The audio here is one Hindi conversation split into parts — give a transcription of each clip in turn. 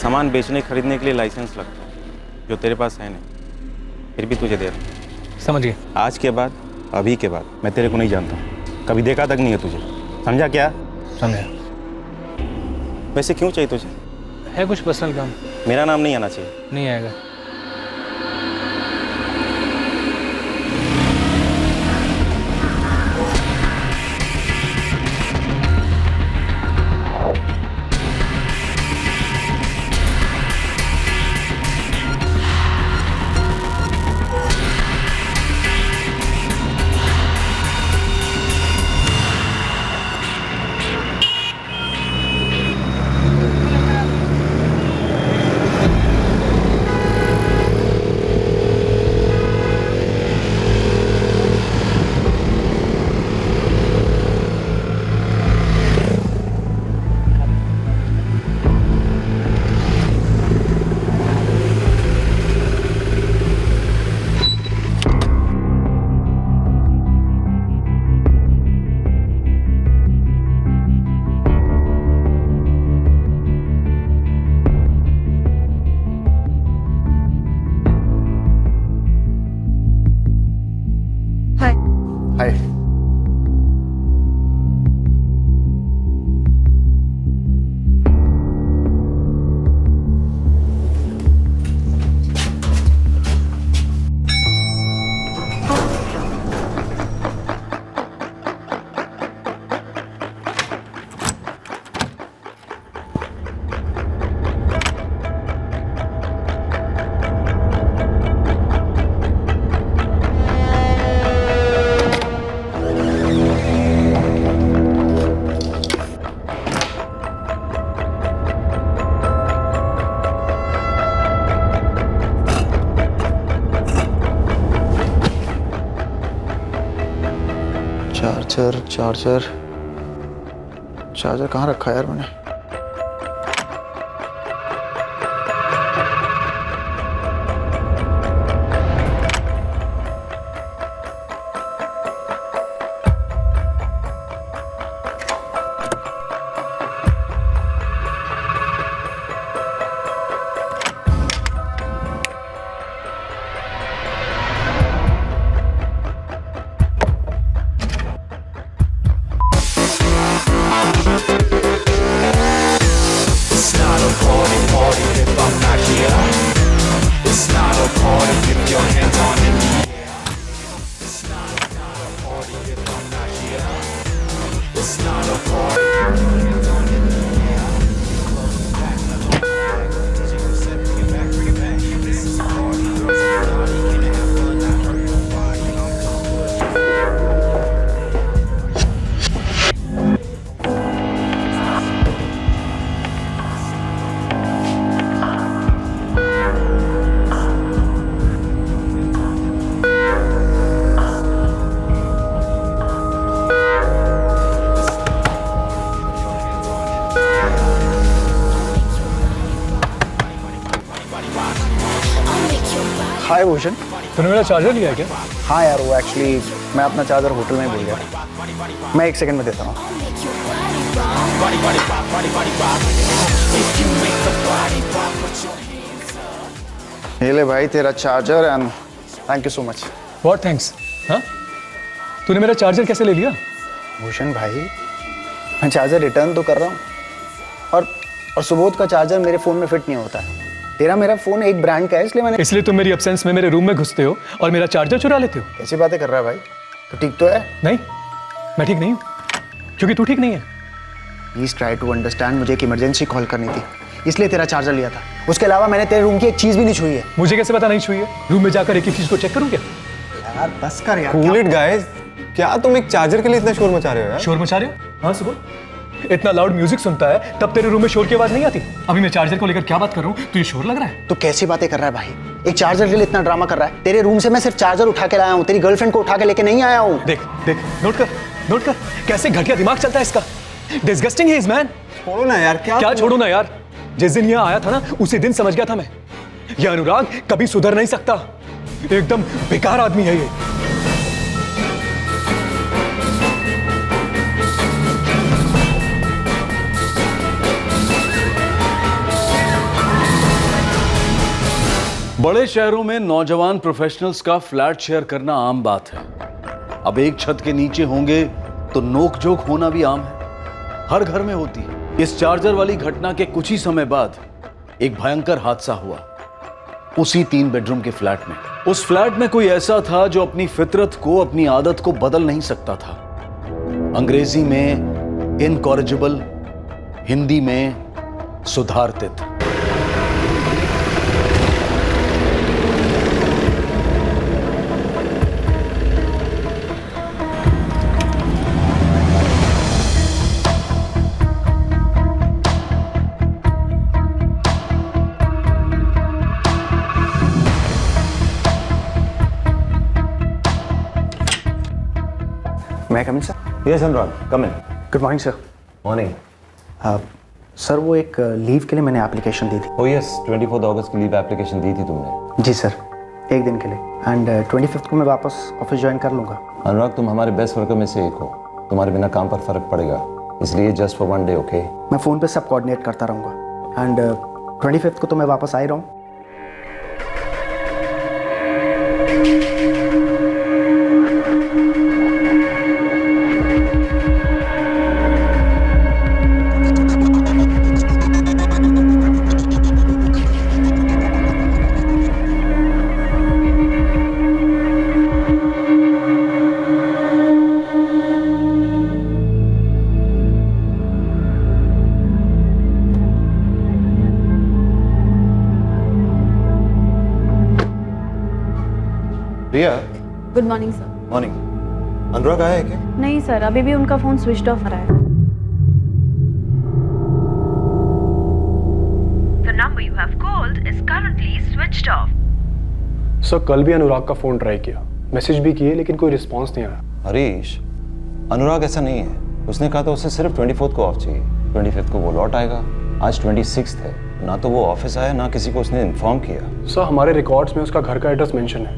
सामान बेचने खरीदने के लिए लाइसेंस लगता है, जो तेरे पास है नहीं, फिर भी तुझे दे रहा हूँ। समझिए। आज के बाद, अभी के बाद मैं तेरे को नहीं जानता, कभी देखा तक नहीं है तुझे, समझा क्या? समझा। वैसे क्यों चाहिए तुझे? है कुछ पर्सनल काम। मेरा नाम नहीं आना चाहिए। नहीं आएगा। हाय। चार्जर कहाँ रखा है यार मैंने? हाय भूषण, तूने मेरा चार्जर लिया है क्या? हाँ यार, वो एक्चुअली मैं अपना चार्जर होटल में ही भूल गया। मैं 1 सेकंड में देता हूँ। ये ले भाई तेरा charger and thank you so much. What thanks? हाँ, तूने मेरा चार्जर कैसे ले लिया? भूषण भाई, मैं चार्जर रिटर्न तो कर रहा हूँ और सुबोध का चार्जर मेरे फ़ोन में फिट नहीं होता है। तेरा मेरा फ़ोन एक ब्रांड का है, इसलिए तुम मेरी एब्सेंस में मेरे रूम में घुसते हो और मेरा चार्जर चुरा लेते हो। कैसी बातें कर रहा है भाई? तो ठीक तो है? नहीं, मैं ठीक नहीं हूँ, क्योंकि तू ठीक नहीं है। Please try to understand. मुझे एक इमरजेंसी कॉल करनी थी, इसलिए तेरा चार्जर लिया था। उसके अलावा मैंने तेरे रूम की एक चीज़ भी नहीं छुई है। मुझे कैसे पता नहीं छुई है? रूम में जाकर एक चीज़ को चेक करूँ क्या? यार बस कर यार। कूल इट गाइस, क्या तुम एक चार्जर के लिए इतना शोर मचा रहे हो यार? शोर मचा रहे हो? हाँ सुबह, इतना लाउड म्यूजिक सुनता है तब तेरे रूम में शोर की आवाज नहीं आती। अभी मैं चार्जर को लेकर क्या बात कर रहा हूँ, तुझे शोर लग रहा है? तो कैसी बातें कर रहा है भाई? एक चार्जर के लिए इतना ड्रामा कर रहा है। तेरे रूम से मैं सिर्फ चार्जर उठा के लाया हूँ, तेरी गर्लफ्रेंड को उठा के लेके नहीं आया हूँ। देख देख, नोट कर कैसे घटिया दिमाग चलता है इसका। डिस्गस्टिंग है इस मैन। छोड़ो ना यार। क्या छोड़ू ना यार? जिस दिन यहाँ आया था ना, उसी दिन समझ गया था मैं, ये अनुराग कभी सुधर नहीं सकता। एकदम बेकार आदमी है ये। बड़े शहरों में नौजवान प्रोफेशनल्स का फ्लैट शेयर करना आम बात है। अब एक छत के नीचे होंगे तो नोकझोंक होना भी आम है, हर घर में होती है। इस चार्जर वाली घटना के कुछ ही समय बाद एक भयंकर हादसा हुआ उसी 3 बेडरूम के फ्लैट में। उस फ्लैट में कोई ऐसा था जो अपनी फितरत को, अपनी आदत को बदल नहीं सकता था। अंग्रेजी में इनकॉरिजिबल, हिंदी में सुधारतित। मैं coming sir? Yes Anurag, come in. Good morning sir. Morning. Sir वो एक लीव के लिए मैंने एप्लीकेशन दी थी। ओ यस, 24 अगस्त की लीव एप्लीकेशन दी थी तुमने। जी सर, एक दिन के लिए। एंड 25 को मैं वापस ऑफिस ज्वाइन कर लूँगा। अनुराग, तुम हमारे बेस्ट वर्कर में से एक हो, तुम्हारे बिना काम पर फर्क पड़ेगा, इसलिए जस्ट फॉर 1 डे, ओके? मैं फ़ोन पे सब कोऑर्डिनेट करता रहूँगा। एंड 25 को तो मैं वापस आ ही रहा हूँ। प्रिया, गुड मॉर्निंग सर। मॉर्निंग। अनुराग आया है क्या? नहीं सर, अभी भी उनका फोन स्विच ऑफ रहा है। The number you have called is currently switched off. Sir कल भी अनुराग का फोन ट्राई किया, मैसेज भी किए, लेकिन कोई रिस्पांस नहीं आया। हरीश, अनुराग ऐसा नहीं है। उसने कहा था उसे सिर्फ 24 को ऑफ चाहिए। 25 को वो लौट आएगा। आज 26 है, ना तो वो ऑफिस आया, ना किसी को उसने इन्फॉर्म किया। सर हमारे रिकॉर्ड्स में उसका घर का एड्रेस मेंशन है।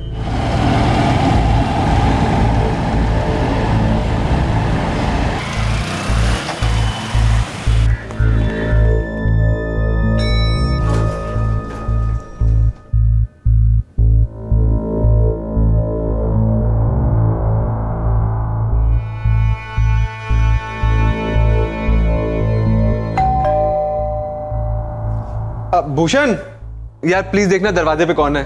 भूषण, यार प्लीज देखना दरवाजे पे कौन है।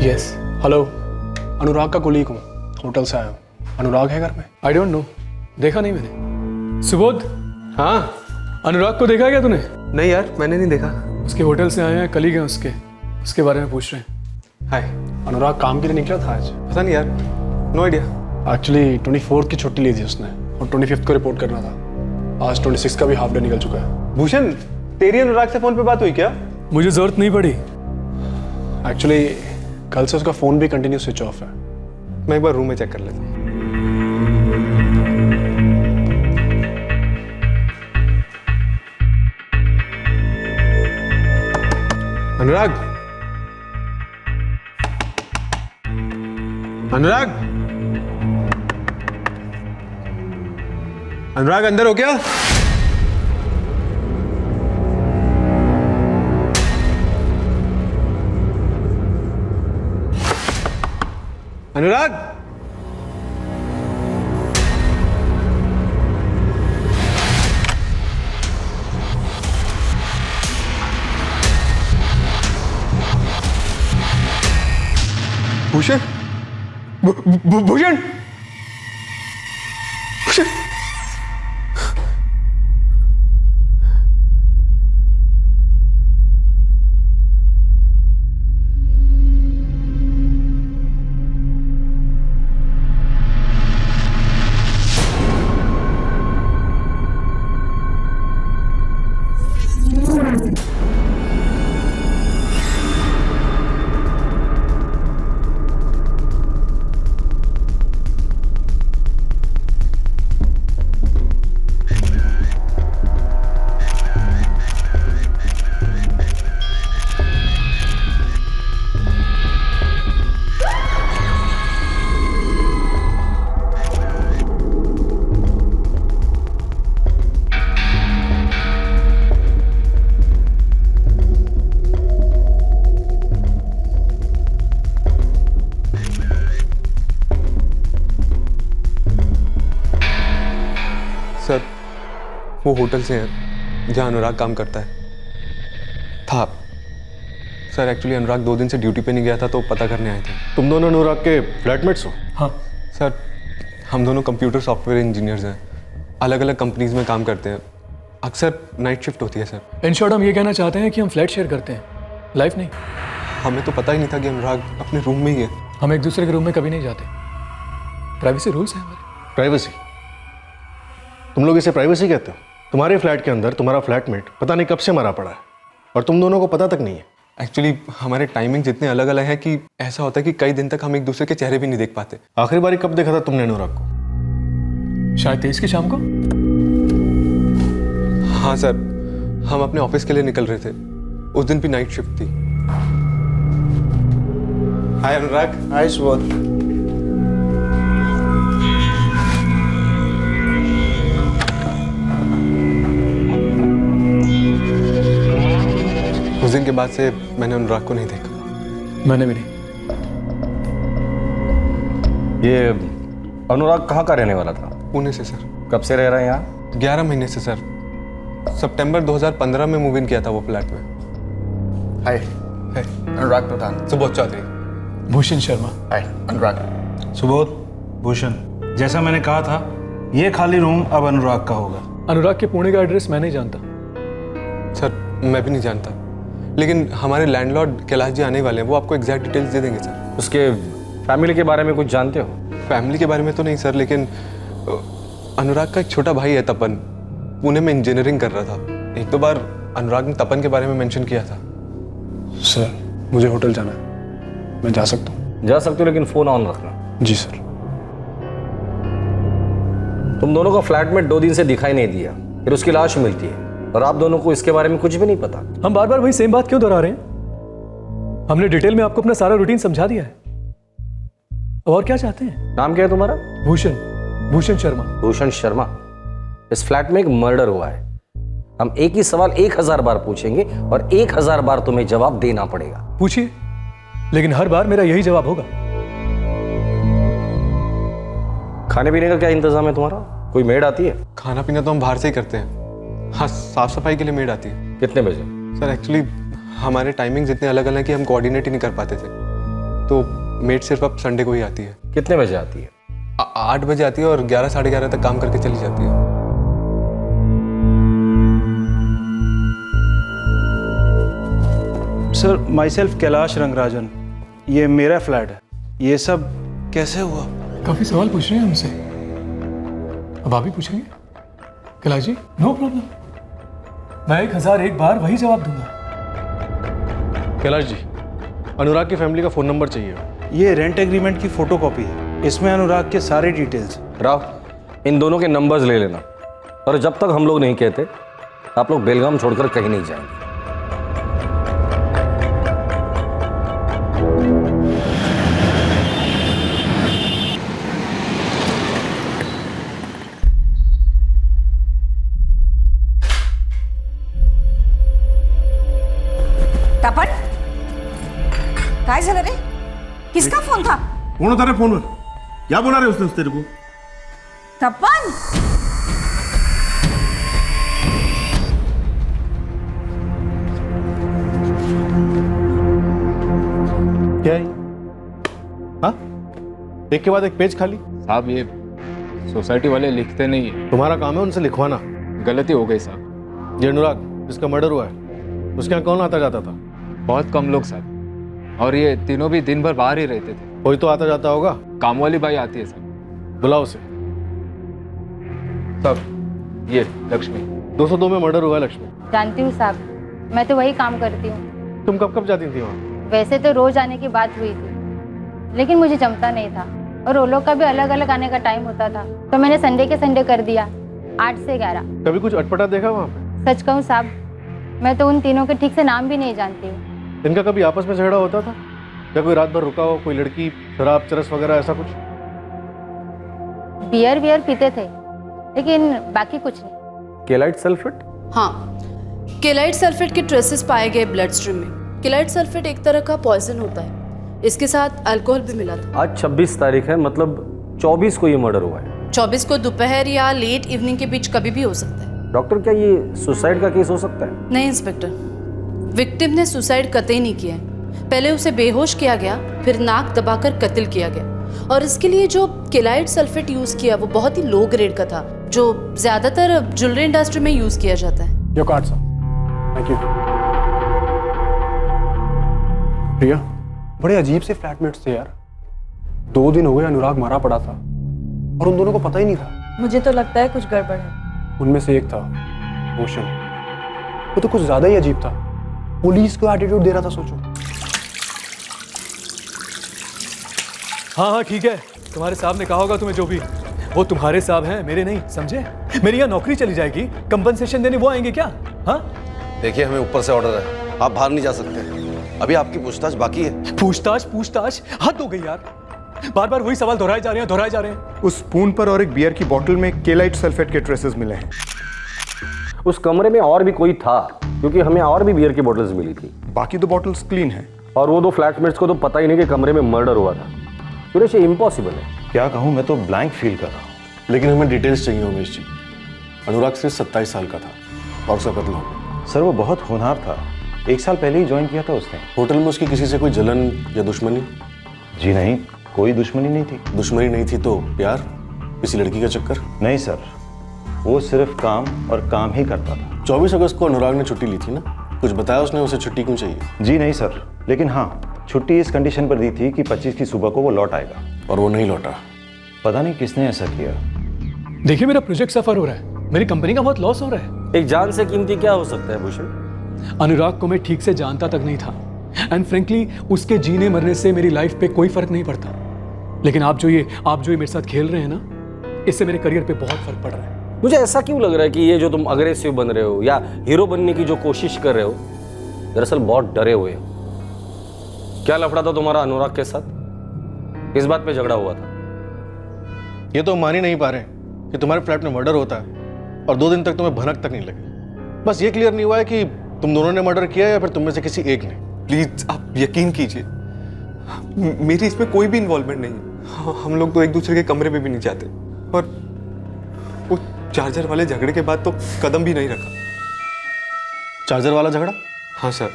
यस, हेलो, अनुराग का कोलीग हूँ, होटल से आया हूँ। अनुराग है घर में? आई डोंट नो, देखा नहीं मैंने। सुबोध, हाँ अनुराग को देखा क्या तूने? नहीं यार, मैंने नहीं देखा। उसके होटल से आए हैं, कलीग हैं उसके बारे में पूछ रहे हैं। हाय। अनुराग काम के लिए निकला था आज। पता नहीं यार, नो आइडिया। एक्चुअली 24 की छुट्टी ली थी उसने और 25 को रिपोर्ट करना था। आज 26 का भी हाफ डे निकल चुका है। भूषण, तेरी अनुराग से फोन पे बात हुई क्या? मुझे जरूरत नहीं पड़ी। एक्चुअली कल से उसका फोन भी कंटिन्यू स्विच ऑफ है। मैं एक बार रूम में चेक कर लेता हूँ। अनुराग, अनुराग, अनुराग अंदर हो क्या? अनुराग, भूषण, भूषण, भूषण। वो होटल से हैं जहाँ अनुराग काम करता है। था सर, एक्चुअली अनुराग 2 दिन से ड्यूटी पे नहीं गया था तो पता करने आए थे। तुम दोनों अनुराग के फ्लैटमेट्स हो? हाँ सर, हम दोनों कंप्यूटर सॉफ्टवेयर इंजीनियर्स हैं, अलग अलग कंपनीज में काम करते हैं। अक्सर नाइट शिफ्ट होती है सर। इन शॉर्ट हम ये कहना चाहते हैं कि हम फ्लैट शेयर करते हैं, लाइफ नहीं। हमें तो पता ही नहीं था कि अनुराग अपने रूम में ही है। हम एक दूसरे के रूम में कभी नहीं जाते, प्राइवेसी रूल्स हैं हमारे। प्राइवेसी? तुम लोग इसे प्राइवेसी कहते हो? तुम्हारे फ्लैट के अंदर तुम्हारा फ्लैटमेट पता नहीं कब से मरा पड़ा है और तुम दोनों को पता तक नहीं है। एक्चुअली हमारे टाइमिंग जितने अलग अलग हैं कि ऐसा होता है कि कई दिन तक हम एक दूसरे के चेहरे भी नहीं देख पाते। आखिरी बारी कब देखा था तुमने अनुराग को? शायद 23 की शाम को। हाँ सर, हम अपने ऑफिस के लिए निकल रहे थे, उस दिन भी नाइट शिफ्ट थी। हाय अनुराग। हाय सुबोध। उस दिन के बाद से मैंने अनुराग को नहीं देखा। मैंने भी नहीं। ये अनुराग कहाँ का रहने वाला था? पुणे से सर। कब से रह रहा है यहाँ? 11 महीने से सर। सितंबर 2015 में मूव इन किया था वो फ्लैट में। हाय, है अनुराग प्रधान। सुबोध चौधरी। भूषण शर्मा। हाय, अनुराग। सुबोध, भूषण, जैसा मैंने कहा था, ये खाली रूम अब अनुराग का होगा। अनुराग के पुणे का एड्रेस मैं नहीं जानता। सर मैं भी नहीं जानता, लेकिन हमारे लैंडलॉर्ड कैलाश जी आने वाले हैं, वो आपको एग्जैक्ट डिटेल्स दे देंगे सर। उसके फैमिली के बारे में कुछ जानते हो? फैमिली के बारे में तो नहीं सर, लेकिन अनुराग का एक छोटा भाई है तपन, पुणे में इंजीनियरिंग कर रहा था। 1-2 बार अनुराग ने तपन के बारे में मेंशन किया था। सर मुझे होटल जाना है, मैं जा सकता हूँ? जा सकते हो, लेकिन फोन ऑन रखना। जी सर। तुम दोनों का फ्लैटमेट 2 दिन से दिखाई नहीं दिया, फिर उसकी लाश मिलती है और आप दोनों को इसके बारे में कुछ भी नहीं पता। हम बार बार वही सेम बात क्यों दोहरा रहे हैं? हमने डिटेल में आपको अपना सारा रूटीन समझा दिया है। और क्या चाहते हैं? नाम क्या है तुम्हारा? भूषण, भूषण शर्मा। भूषण शर्मा। इस फ्लैट में एक मर्डर हुआ है। हम एक ही सवाल 1000 बार पूछेंगे और 1000 बार तुम्हें जवाब देना पड़ेगा। पूछिए, लेकिन हर बार मेरा यही जवाब होगा। खाने पीने का क्या इंतजाम है तुम्हारा? कोई मेड आती है? खाना पीना तो हम बाहर से ही करते हैं। हाँ, साफ सफाई के लिए मेड आती है। कितने बजे? सर एक्चुअली हमारे टाइमिंग इतने अलग अलग हैं कि हम कोऑर्डिनेट ही नहीं कर पाते थे, तो मेड सिर्फ अब संडे को ही आती है। कितने बजे आती है? 8 बजे आती है और 11 साढ़े 11 तक काम करके चली जाती है। Sir, my self Kailash Rangarajan, ये मेरा फ्लैट है। ये सब कैसे हुआ? काफी सवाल पूछ रहे हैं हमसे, अब आप भी पूछेंगे? कैलाश जी, नो प्रॉब्लम, मैं 1001 बार वही जवाब दूंगा। कैलाश जी, अनुराग की फैमिली का फ़ोन नंबर चाहिए। ये रेंट एग्रीमेंट की फोटोकॉपी है, इसमें अनुराग के सारे डिटेल्स। राव, इन दोनों के नंबर्स ले लेना, और जब तक हम लोग नहीं कहते आप लोग बेलगाम छोड़कर कहीं नहीं जाएंगे। तपन, काय झालं रे? किसका फोन था? कोण होता रे फोनवर? क्या बोला रे उसने तेरे को? तपन, क्या है? हाँ, एक के बाद एक पेज खाली। साहब ये सोसाइटी वाले लिखते नहीं है। तुम्हारा काम है उनसे लिखवाना। गलती हो गई साहब। ये अनुराग जिसका मर्डर हुआ है, उसके यहाँ कौन आता जाता था? बहुत कम लोग साहब, और ये तीनों भी दिन भर बाहर ही रहते थे। कोई तो आता जाता होगा। काम वाली बाई आती है साहब। बुलाओ उसे। साहब ये लक्ष्मी। 202 में मर्डर हुआ है लक्ष्मी। जानती हूँ साहब, मैं तो वही काम करती हूँ। तुम कब कब जाती थी वहाँ? वैसे तो रोज आने की बात हुई थी, लेकिन मुझे जमता नहीं था और वो लोग का भी अलग अलग आने का टाइम होता था, तो मैंने संडे के संडे कर दिया, 8 से 11। कभी कुछ अटपटा देखा वहाँ पे? सच कहूँ साहब, मैं तो उन तीनों के ठीक से नाम भी नहीं जानती हूँ। इनका कभी आपस में झगड़ा होता था? या कोई रात भर रुका हो, कोई लड़की शराब चरस वगैरह ऐसा कुछ? बियर पीते थे, लेकिन बाकी कुछ नहीं। केलाइट सल्फेट? हाँ, केलाइट सल्फेट के ट्रेसेस पाए गए ब्लड स्ट्रीम में। केलाइट सल्फेट एक तरह का पॉइजन होता है, इसके साथ अल्कोहल भी मिला था। आज 26 तारीख है, मतलब 24 को ये मर्डर हुआ है। 24 को दोपहर या लेट इवनिंग के बीच कभी भी हो सकता है। डॉक्टर, क्या ये सुसाइड का केस हो सकता है? नहीं इंस्पेक्टर, विक्टिम ने सुसाइड कतई नहीं किया है। पहले उसे बेहोश किया गया, फिर नाक दबाकर कत्ल किया गया, और इसके लिए जो केलाइड सल्फेट यूज किया वो बहुत ही लो ग्रेड का था, जो ज्यादातर ज्वेलरी इंडस्ट्री में यूज किया जाता है। Your card sir. Thank you. Priya, बड़े अजीब से फ्लैटमेट्स थे यार। 2 दिन हो गए अनुराग मारा पड़ा था और उन दोनों को पता ही नहीं था। मुझे तो लगता है कुछ गड़बड़ है। उनमें से एक था भूषण, वो तो कुछ ज्यादा ही अजीब था। पुलिस को एटीट्यूड दे रहा था, सोचो। हाँ हाँ ठीक है, तुम्हारे साहब ने कहा होगा तुम्हें जो भी। वो तुम्हारे साहब हैं, मेरे नहीं, समझे? मेरी यहाँ नौकरी चली जाएगी, कंपनसेशन देने वो आएंगे क्या? हाँ देखिए, हमें ऊपर से ऑर्डर है, आप बाहर नहीं जा सकते। अभी आपकी पूछताछ बाकी है। पूछताछ हद हो गई यार। बार बार वही सवाल दोहराए जा रहे हैं। उस स्पून पर और एक बियर की बोतल में केलाइट सल्फेट के ट्रेसेस मिले हैं। उस कमरे में और भी कोई था, क्योंकि हमें और भी बियर की बोतल्स मिली थी। बाकी 2 बॉटल्स क्लीन हैं। और वो 2 फ्लैटमेट्स को तो पता ही नहीं कि कमरे में मर्डर हुआ था। सुरेश, ये इम्पॉसिबल है। क्या कहूँ, मैं तो ब्लैंक फील कर रहा हूँ। लेकिन हमें डिटेल्स चाहिए उमेश जी। अनुराग सिर्फ 27 साल का था और उसका कत्ल हो गया। सर, वो बहुत होनहार था। 1 साल पहले ही ज्वाइन किया था उसने। होटल में उसकी किसी से कोई जलन या दुश्मनी? जी नहीं, कोई दुश्मनी नहीं थी। दुश्मनी नहीं थी तो प्यार, किसी लड़की का चक्कर? नहीं सर, वो सिर्फ काम और काम ही करता था। 24 अगस्त को अनुराग ने छुट्टी ली थी ना? कुछ बताया उसने उसे छुट्टी क्यों चाहिए? जी नहीं सर, लेकिन हाँ, छुट्टी इस कंडीशन पर दी थी कि 25 की सुबह को वो लौट आएगा। और वो नहीं लौटा। पता नहीं किसने ऐसा किया। देखिए, मेरा प्रोजेक्ट सफर हो रहा है, मेरी कंपनी का बहुत लॉस हो रहा है। एक जान से कीमती क्या हो सकता है भूषण? अनुराग को मैं ठीक से जानता तक नहीं था, एंड फ्रेंकली उसके जीने मरने से मेरी लाइफ पे कोई फर्क नहीं पड़ता। लेकिन आप जो ये मेरे साथ खेल रहे हैं ना, इससे मेरे करियर पे बहुत फर्क पड़ रहा है। मुझे ऐसा क्यों लग रहा है कि ये जो तुम अग्रेसिव बन रहे हो या हीरो बनने की जो कोशिश कर रहे हो, दरअसल बहुत डरे हुए हो। क्या लफड़ा था तुम्हारा अनुराग के साथ? किस बात पे झगड़ा हुआ था? ये तो मान ही नहीं पा रहे कि तुम्हारे फ्लैट में मर्डर होता है और 2 दिन तक तुम्हें भनक तक नहीं लगी। बस ये क्लियर नहीं हुआ है कि तुम दोनों ने मर्डर किया या फिर तुम में से किसी एक ने। प्लीज आप यकीन कीजिए, मेरी इसमें कोई भी इन्वॉल्वमेंट नहीं है। हम लोग तो एक दूसरे के कमरे में भी नहीं जाते, और वो चार्जर वाले झगड़े के बाद तो कदम भी नहीं रखा। चार्जर वाला झगड़ा? हाँ सर,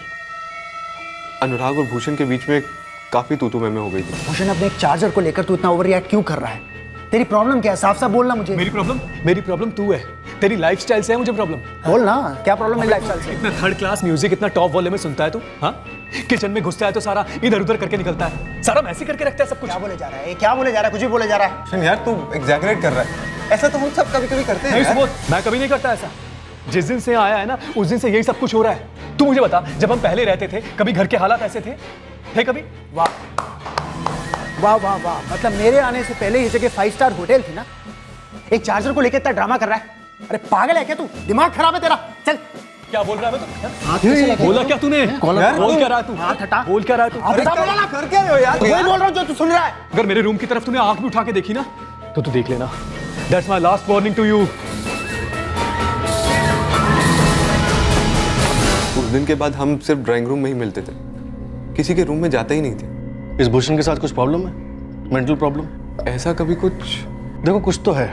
अनुराग और भूषण के बीच में काफी तू-तू मैं हो गई थी। भूषण, अपने एक चार्जर को लेकर तू इतना ओवर रिएक्ट क्यों कर रहा है? तेरी प्रॉब्लम क्या है? साफ साफ बोलना मुझे। मेरी प्रॉब्लम तू है। तेरी लाइफस्टाइल से है मुझे प्रॉब्लम। बोल ना, क्या प्रॉब्लम है लाइफस्टाइल से? इतना थर्ड क्लास म्यूजिक इतना टॉप वॉल्यूम में सुनता है तू? हाँ, किचन में घुसता है तो सारा इधर उधर करके निकलता है, सारा मैसी करके रखता है सब कुछ। क्या बोले जा रहा है? क्या बोले जा रहा है? कुछ भी बोले जा रहा है। यार तू एग्जैगरेट कर रहा है। ऐसा तो हम सब कभी कभी करते हैं। मैं कभी नहीं करता ऐसा। जिस दिन से आया है ना, उस दिन से यही सब कुछ हो रहा है। तू मुझे बता, जब हम पहले रहते थे, कभी घर के हालात ऐसे थे कभी? वाह वाह वाह वाह, मतलब मेरे आने से पहले ये जगह 5 स्टार होटल थी ना? एक चार्जर को लेकर इतना ड्रामा कर रहा है? अरे पागल है क्या तू? दिमाग खराब है तेरा? चल। क्या बोल रहा है तू? बोला क्या तूने? बोल क्या रहा है तू? हाथ हटा। बोल क्या रहा है तू? कर क्या रहे हो यार? वही बोल रहा हूँ जो तू सुन रहा है। अगर मेरे रूम की तरफ तूने आंख भी उठा के देखी ना, तो तू देख लेना। That's my last warning to you. उस दिन के बाद हम सिर्फ ड्राइंग रूम में ही मिलते थे, किसी के रूम में जाते ही नहीं थे। इस भूषण के साथ कुछ प्रॉब्लम है? Mental problem? ऐसा कभी कुछ? देखो, कुछ तो है।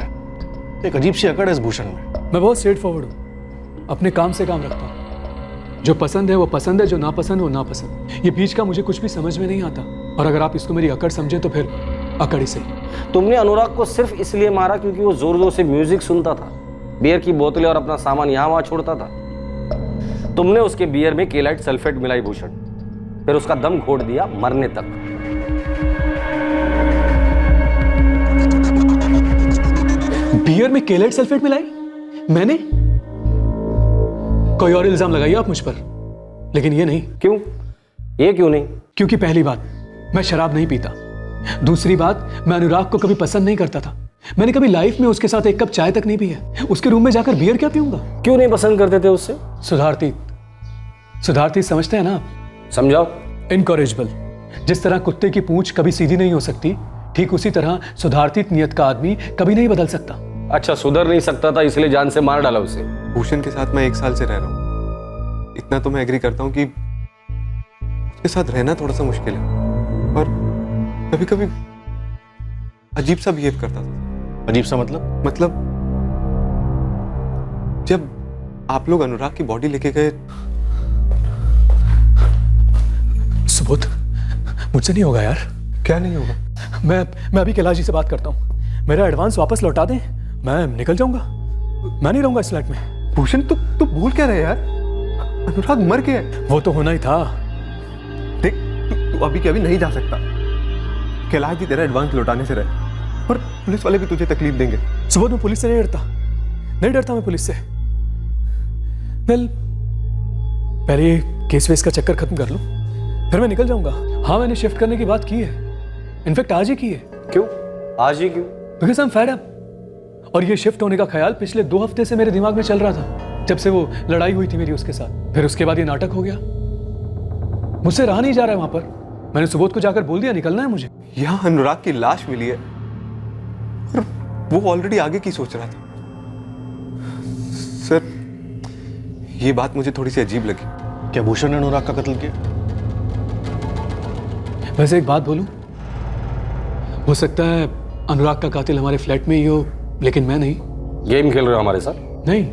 एक अजीब सी अकड़ है इस भूषण में। मैं बहुत स्ट्रेट फॉरवर्ड हूँ, अपने काम से काम रखता हूँ। जो पसंद है वो पसंद है, जो नापसंद है वो नापसंद। ये बीच का मुझे कुछ भी समझ में नहीं आता, और अगर आप इसको मेरी अकड़ समझे तो फिर अकड़ ही सही। तुमने अनुराग को सिर्फ इसलिए मारा क्योंकि वो जोर जोर से म्यूजिक सुनता था, बियर की बोतलें और अपना सामान यहाँ वहाँ छोड़ता था। तुमने उसके बियर में केलाइट सल्फेट मिलाई भूषण, फिर उसका दम घोट दिया मरने तक। बियर में केलाइट सल्फेट मिलाई? मैंने? कोई और इल्जाम लगाइए आप मुझ पर, लेकिन ये नहीं। क्यों? ये क्यों नहीं? क्योंकि पहली बात, मैं शराब नहीं पीता। दूसरी बात, मैं अनुराग को कभी पसंद नहीं करता था। मैंने कभी लाइफ में उसके साथ एक कप चाय तक नहीं पी है। उसके रूम में जाकर बियर क्या पीऊंगा? क्यों नहीं पसंद करते थे उससे? सुधारतीत समझते हैं ना? समझाओ। इनकॉरेजेबल। जिस तरह कुत्ते की पूंछ कभी सीधी नहीं हो सकती, ठीक उसी तरह सुधारतीत नियत का आदमी कभी नहीं बदल सकता। अच्छा, सुधर नहीं सकता था इसलिए जान से मार डाला उसे। भूषण के साथ मैं 1 साल से रह रहा हूँ, इतना तो मैं एग्री करता हूँ कि उसके साथ रहना थोड़ा सा मुश्किल है, और कभी कभी अजीब सा बिहेव करता था। अजीब सा मतलब? जब आप लोग अनुराग की बॉडी लेके गए। सुबोध, मुझसे नहीं होगा यार। क्या नहीं होगा? मैं अभी कैलाश जी से बात करता हूँ, मेरा एडवांस वापस लौटा दें, मैं निकल जाऊंगा। मैं नहीं रहूंगा इस फ्लैट में। भूषण, तू भूल क्या रहे यार? अनुराग मर गया है। वो तो होना ही था। देख, तू अभी के अभी नहीं जा सकता। कैलाश जी तेरा एडवांस लौटाने से रहे, और पुलिस वाले भी तुझे तकलीफ देंगे। सुबोध, मैं पुलिस से नहीं डरता मैं पुलिस से। वेल, पहले ये केस वेस का चक्कर खत्म कर लूं, फिर मैं निकल जाऊंगा। हाँ, मैंने शिफ्ट करने की बात की है, इनफैक्ट आज ही की है। क्यों? आज ही क्यों? Because I am fed up. और ये शिफ्ट होने का ख्याल पिछले 2 हफ्ते से मेरे दिमाग में चल रहा था, जब से वो लड़ाई हुई थी मेरी उसके साथ। फिर उसके बाद ये नाटक हो गया, मुझसे रहा नहीं जा रहा है वहां पर। मैंने सुबोध को जाकर बोल दिया निकलना है मुझे। यहाँ अनुराग की लाश मिली है और वो ऑलरेडी आगे की सोच रहा था। सर, ये बात मुझे थोड़ी सी अजीब लगी। क्या भूषण ने अनुराग का कत्ल किया? वैसे एक बात बोलूं, हो सकता है अनुराग का कातिल हमारे फ्लैट में ही हो, लेकिन मैं नहीं। गेम खेल रहे हो हमारे साथ? नहीं,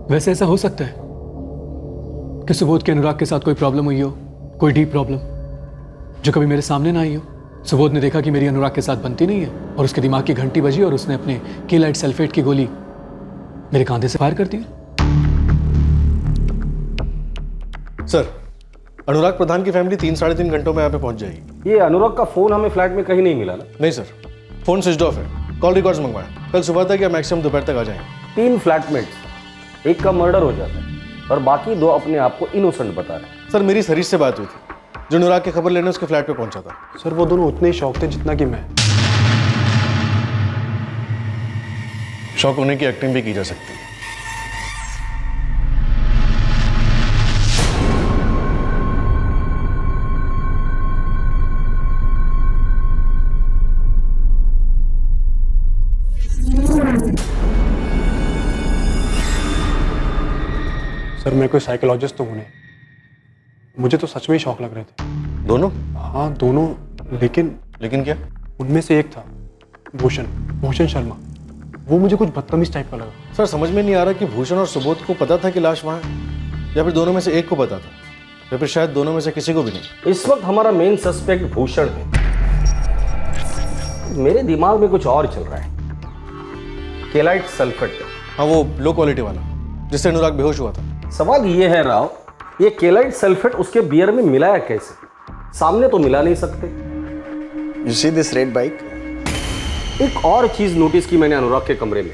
वैसे ऐसा हो सकता है कि सुबोध के अनुराग के साथ कोई प्रॉब्लम हुई हो, कोई डीप प्रॉब्लम जो कभी मेरे सामने ना आई हो। सुबोध ने देखा कि मेरी अनुराग के साथ बनती नहीं है, और उसके दिमाग की घंटी बजी और उसने अपने केलाइट सल्फेट की गोली मेरे कांधे से फायर कर दी। सर, अनुराग प्रधान की फैमिली 3-3.5 घंटों में यहाँ पे पहुंच जाएगी। ये अनुराग का फोन हमें फ्लैट में कहीं नहीं मिला ना? नहीं सर, फोन स्विच ऑफ है। कॉल रिकॉर्ड्स मंगवाया, कल सुबह तक या मैक्सिमम दोपहर तक आ जाएंगे। 3 फ्लैटमेट्स, एक का मर्डर हो जाता है और बाकी 2 अपने आप को इनोसेंट बता रहे हैं। सर, मेरी सरीश से बात हुई थी, जो अनुराग की खबर लेने उसके फ्लैट पे पहुंचा था। सर, वो दोनों उतने ही शौक थे जितना कि मैं। शौक होने की एक्टिंग भी की जा सकती है। सर, मैं कोई साइकोलॉजिस्ट तो हूं नहीं, मुझे तो सच में ही शौक लग रहे थे। दोनों? हाँ, दोनों। लेकिन क्या? उनमें से एक था भूषण शर्मा। वो मुझे कुछ बदतमीज टाइप का लगा। सर, समझ में नहीं आ रहा कि भूषण और सुबोध को पता था कि लाश वहां है, या फिर दोनों में से एक को पता था, या फिर शायद दोनों में से किसी को भी नहीं। इस वक्त हमारा मेन सस्पेक्ट भूषण है। मेरे दिमाग में कुछ और चल रहा है। केलाइट सल्फेट। हाँ, वो लो क्वालिटी वाला जिससे अनुराग बेहोश हुआ था। सवाल ये है राव, ये केलाइट सल्फेट उसके बियर में मिलाया कैसे? सामने तो मिला नहीं सकते। You see this red bike? एक और चीज नोटिस की मैंने अनुराग के कमरे में।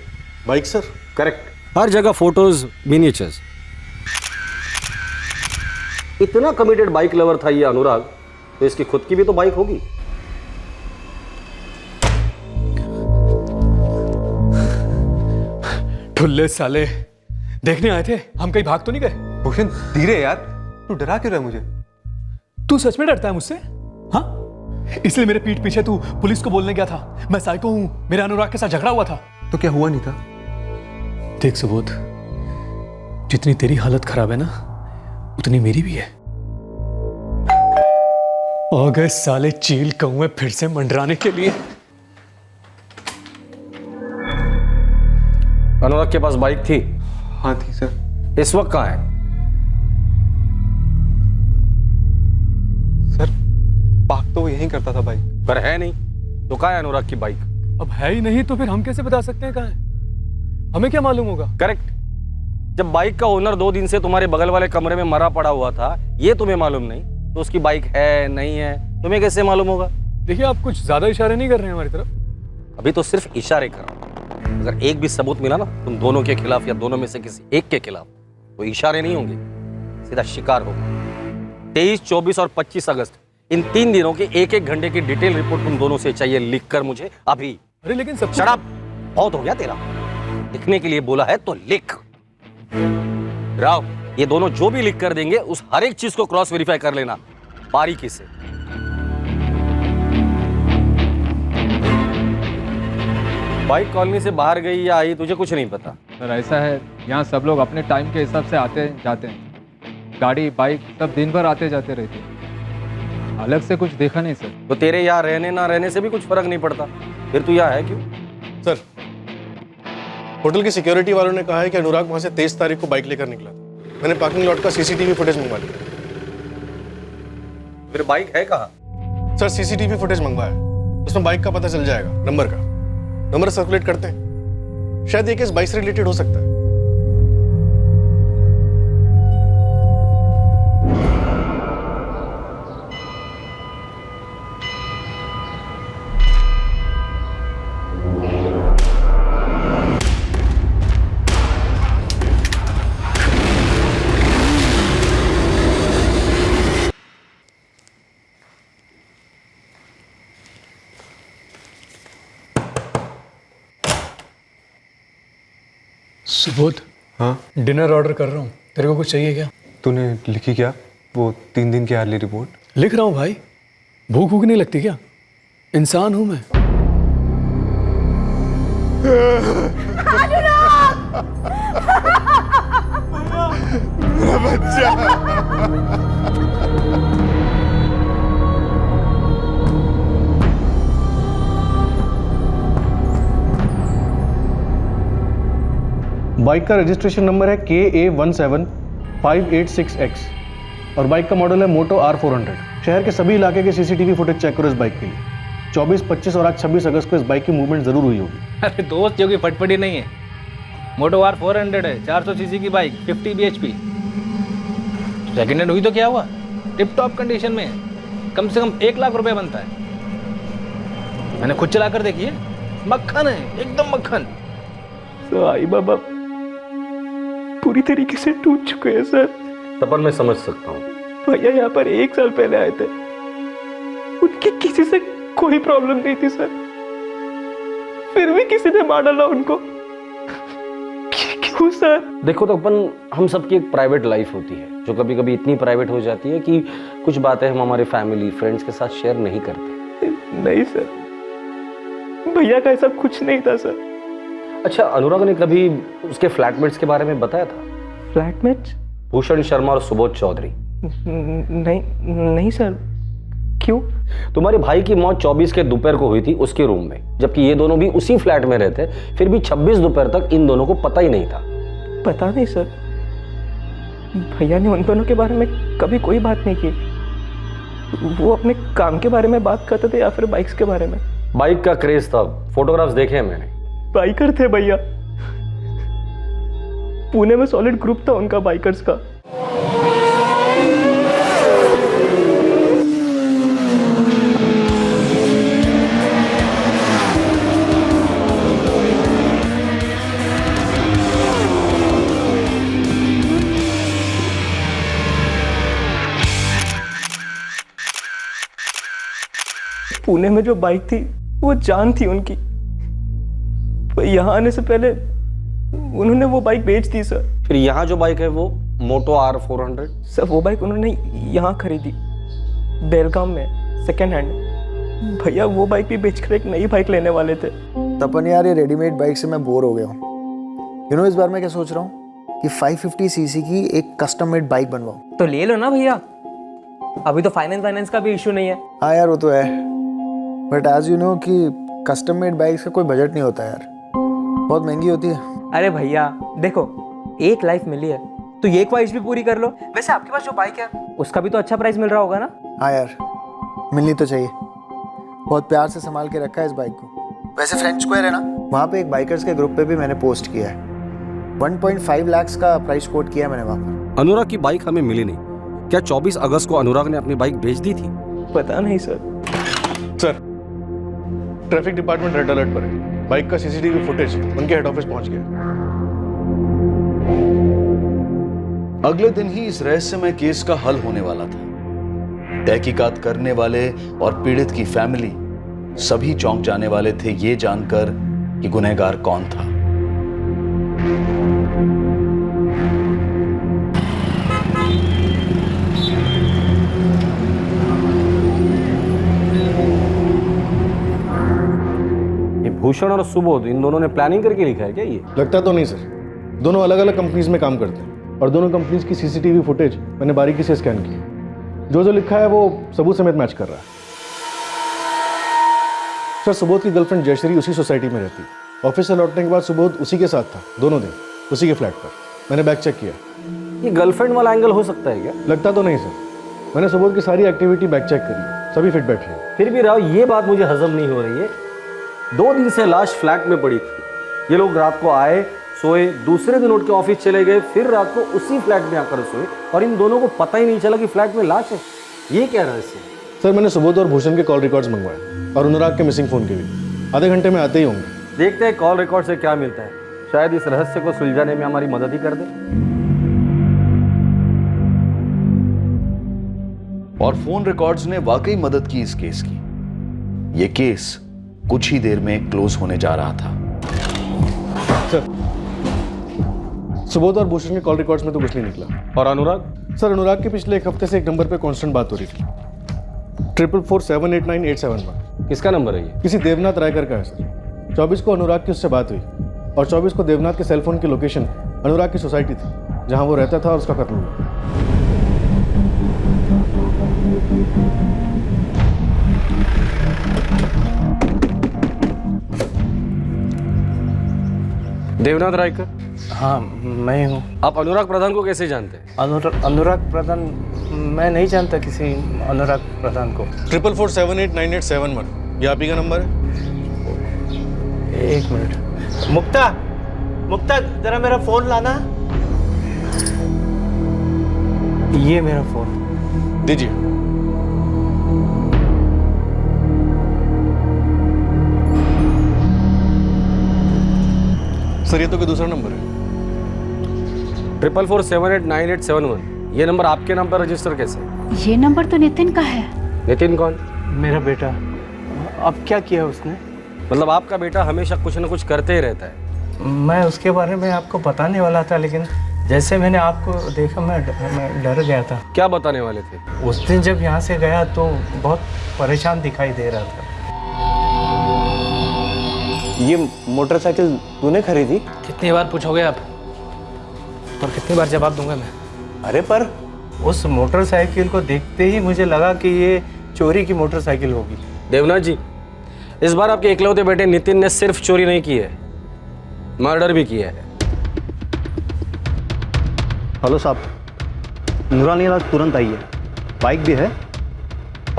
Bike sir? करेक्ट। हर जगह फोटोज, मिनिएचर्स। इतना कमिटेड बाइक लवर था ये अनुराग, तो इसकी खुद की भी तो बाइक होगी। ठुल्ले साले, देखने आए थे, हम कहीं भाग तो नहीं गए? भूषण, धीरे यार, तू डरा क्यों रहा है मुझे? तू सच में डरता है मुझसे? हाँ, इसलिए मेरे पीठ पीछे तू पुलिस को बोलने गया था मैं साइको हूं, मेरा अनुराग के साथ झगड़ा हुआ था। तो क्या हुआ नहीं था? देख सुबोध, जितनी तेरी हालत खराब है ना, उतनी मेरी भी है। आ गए साले चील कौए फिर से मंडराने के लिए। अनुराग के पास बाइक थी? हाँ थी सर। इस वक्त कहाँ है? सर, पार्क तो वो यहीं करता था बाइक। पर है नहीं, तो कहाँ है अनुराग की बाइक? अब है ही नहीं तो फिर हम कैसे बता सकते हैं कहाँ है? हमें क्या मालूम होगा? करेक्ट। जब बाइक का ओनर 2 दिन से तुम्हारे बगल वाले कमरे में मरा पड़ा हुआ था, ये तुम्हें मालूम नहीं, तो उसकी बाइक है नहीं है तुम्हें कैसे मालूम होगा? देखिए, आप कुछ ज्यादा इशारे नहीं कर रहे हैं हमारी तरफ। अभी तो सिर्फ इशारे कर रहा हूं। अगर एक भी सबूत मिला ना तुम दोनों के खिलाफ या दोनों में से किसी एक के खिलाफ, तो इशारे नहीं होंगे, सीधा शिकार होगा। 23, 24 और 25 अगस्त, इन 3 दिनों के 1-1 घंटे की डिटेल रिपोर्ट तुम दोनों से चाहिए, लिखकर मुझे अभी। अरे लेकिन सब शराब बहुत हो गया तेरा, लिखने के लिए बोला है तो लिख। राव, ये दोनों जो भी लिख कर देंगे उस हर एक चीज को क्रॉस वेरीफाई कर लेना बारीकी से। बाइक कॉलोनी से बाहर गई या आई तुझे कुछ नहीं पता? सर ऐसा है, यहाँ सब लोग अपने टाइम के हिसाब से आते जाते हैं। गाड़ी बाइक सब दिन भर आते जाते रहते हैं। अलग से कुछ देखा नहीं सर। तो तेरे यहाँ रहने ना रहने से भी कुछ फर्क नहीं पड़ता, फिर तू यहाँ है क्यों? सर, होटल की सिक्योरिटी वालों ने कहा है कि अनुराग वहां से 23 तारीख को बाइक लेकर निकला था। मैंने पार्किंग लॉट का सीसीटीवी फुटेज मंगवा लिया। फिर बाइक है कहाँ? सर सीसीटीवी फुटेज मंगवाया, उसमें बाइक का पता चल जाएगा, नंबर सर्कुलेट करते हैं, शायद ये केस बाइक से रिलेटेड हो सकता है। सुबोध, हाँ डिनर ऑर्डर कर रहा हूँ, तेरे को कुछ चाहिए क्या? तूने लिखी क्या वो 3 दिन की हार्ली रिपोर्ट? लिख रहा हूँ भाई, भूख भूख नहीं लगती क्या? इंसान हूँ मैं। मेरा बच्चा। बाइक का रजिस्ट्रेशन नंबर है KA17586X और बाइक का मॉडल है मोटो R400। शहर के सभी इलाके के सीसीटीवी फुटेज चेक करो इस बाइक के लिए। 24, 25 और आज 26 अगस्त को इस बाइक की मूवमेंट जरूर हुई होगी। अरे दोस्त, जो कि फटफटी नहीं है, मोटो R400 है, 400 सीसी की बाइक, 50 bhp। सेकेंड हैंड हुई तो क्या हुआ, टिप टॉप कंडीशन में है, कम से कम 1 लाख रुपए बनता है। मैंने खुद चला कर देखी है, मक्खन है, एकदम मक्खन। तो आई बाबा पूरी तरीके से टूट चुके हैं सर। तपन मैं समझ सकता हूँ। भैया यहाँ पर 1 साल पहले आए थे, उनकी किसी से कोई प्रॉब्लम नहीं थी सर, फिर भी किसी ने मार डाला उनको। क्यों सर? देखो तपन, हम सबकी एक प्राइवेट लाइफ होती है जो कभी कभी इतनी प्राइवेट हो जाती है कि कुछ बातें हम हमारे फैमिली फ्रेंड्स के साथ शेयर नहीं करते। नहीं सर, भैया का ऐसा कुछ नहीं था सर। अच्छा, अनुराग ने कभी उसके फ्लैटमेट्स के बारे में बताया था? फ्लैटमेट्स? भूषण शर्मा और सुबोध चौधरी। नहीं सर। क्यों? तुम्हारे भाई की मौत 24 के दोपहर को हुई थी उसके रूम में, जबकि ये दोनों भी उसी फ्लैट में रहते, फिर भी 26 दोपहर तक इन दोनों को पता ही नहीं था। पता नहीं सर, भैया ने उन दोनों के बारे में कभी कोई बात नहीं की। वो अपने काम के बारे में बात करते थे या फिर बाइक्स के बारे में? बाइक का क्रेज था, फोटोग्राफ्स देखे हैं मैंने। बाइकर थे भैया, पुणे में सॉलिड ग्रुप था उनका बाइकर्स का। पुणे में जो बाइक थी वो जान थी उनकी। यहाँ आने से पहले उन्होंने वो बाइक बेच दी सर। फिर यहाँ जो बाइक है वो मोटो R400? सर वो बाइक उन्होंने यहाँ खरीदी, बेलगाम में, सेकेंड हैंड। भैया वो बाइक भी बेचकर एक नई बाइक लेने वाले थे। तपन यार, ये रेडीमेड बाइक से मैं बोर हो गया हूँ। इस बार मैं क्या सोच रहा हूँ कि 550 सीसी की एक कस्टम मेड बाइक बनवाऊँ। तो ले लो ना भैया, अभी तो फाइनेंस का भी इशू नहीं है। हाँ यार वो तो है, बट एज यू नो कि कस्टम मेड बाइक का कोई बजट नहीं होता यार, बहुत महंगी होती है। अरे भैया देखो, एक लाइफ मिली है तो ये ख्वाहिश भी पूरी कर लो। वैसे आपके पास जो बाइक है उसका भी तो अच्छा प्राइस मिल रहा होगा ना? हाँ यार, मिलनी तो चाहिए। बहुत प्यार से संभाल के रखा है इस बाइक को। वैसे फ्रेंच स्क्वायर है ना, वहाँ पे एक बाइकर्स के ग्रुप पे भी मैंने पोस्ट किया है। 1.5 लाख का प्राइस कोट किया है मैंने वहाँ पर। अनुराग की बाइक हमें मिली नहीं, क्या 24 अगस्त को अनुराग ने अपनी बाइक बेच दी थी? पता नहीं sir. Sir, traffic department red alert पर है। बाइक का सीसीटीवी फुटेज उनके हेड ऑफिस पहुंच गया। अगले दिन ही इस रहस्यमय केस का हल होने वाला था। तहकीकात करने वाले और पीड़ित की फैमिली सभी चौंक जाने वाले थे ये जानकर कि गुनहगार कौन था। भूषण और सुबोध, इन दोनों ने प्लानिंग करके लिखा है क्या ये? लगता तो नहीं सर, दोनों अलग अलग कंपनीज में काम करते हैं और दोनों कंपनीज की सीसीटीवी फुटेज मैंने बारीकी से स्कैन की। जो लिखा है वो सबूत समेत मैच कर रहा है। सर, सुबोध की गर्लफ्रेंड जयश्री उसी सोसाइटी में रहती है। ऑफिस से लौटने के बाद सुबोध उसी के साथ था, दोनों दिन उसी के फ्लैट पर। मैंने बैग चेक किया। ये गर्लफ्रेंड वाला एंगल हो सकता है क्या? लगता तो नहीं सर। मैंने सुबोध की सारी एक्टिविटी बैग चेक करी, सभी फिट बैठी है। फिर भी राव, ये बात मुझे हजम नहीं हो रही है। 2 दिन से लाश फ्लैट में पड़ी थी। ये लोग रात को आए, सोए, दूसरे दिन उठ के ऑफिस चले गए, फिर रात को उसी फ्लैट में आकर सोए और इन दोनों को पता ही नहीं चला कि फ्लैट में लाश है। ये क्या रहस्य है? सर मैंने सुबोध और भूषण के कॉल रिकॉर्ड्स मंगवाए और अनुराग के मिसिंग फ़ोन के भी। आधे घंटे में आते ही होंगे। देखते हैं कॉल रिकॉर्ड से क्या मिलता है। शायद इस रहस्य को सुलझाने में हमारी मदद ही कर दे। और फोन रिकॉर्ड्स ने वाकई मदद की इस केस की। ये केस कुछ ही देर में क्लोज होने जा रहा था। सर सुबोध और भूषण के कॉल रिकॉर्ड्स में तो कुछ नहीं निकला। और अनुराग? सर अनुराग के पिछले 1 हफ्ते से एक नंबर पे कांस्टेंट बात हो रही थी, 444789871। किसका नंबर है ये? किसी देवनाथ रायकर का है सर। 24 को अनुराग की उससे बात हुई और 24 को देवनाथ के सेलफोन की लोकेशन अनुराग की सोसाइटी थी जहां वो रहता था और उसका कत्ल हुआ। देवनाथ रायकर? हाँ मैं हूँ। आप अनुराग प्रधान को कैसे जानते हैं? अनुराग प्रधान? मैं नहीं जानता किसी अनुराग प्रधान को। 444789871 ये आप ही का नंबर है? 1 मिनट। मुक्ता जरा मेरा फोन लाना। ये मेरा फोन दीजिए। सर ये तो कोई दूसरा नंबर है। 444789871। ये नंबर आपके नाम पर रजिस्टर कैसे? ये नंबर तो नितिन का है। नितिन कौन? मेरा बेटा। अब क्या किया उसने? मतलब आपका बेटा हमेशा कुछ न कुछ करते ही रहता है। मैं उसके बारे में आपको बताने वाला था, लेकिन जैसे मैंने आपको देखा मैं डर गया था। क्या बताने वाले थे? उस दिन जब यहाँ से गया तो बहुत परेशान दिखाई दे रहा था। ये मोटरसाइकिल तूने खरीदी? कितनी बार पूछोगे आप और कितनी बार जवाब दूंगा मैं? अरे पर उस मोटरसाइकिल को देखते ही मुझे लगा कि ये चोरी की मोटरसाइकिल होगी। देवनाथ जी, इस बार आपके इकलौते बेटे नितिन ने सिर्फ चोरी नहीं की है, मर्डर भी किया है। हेलो साहब, नूरानी लाल तुरंत आई है, बाइक भी है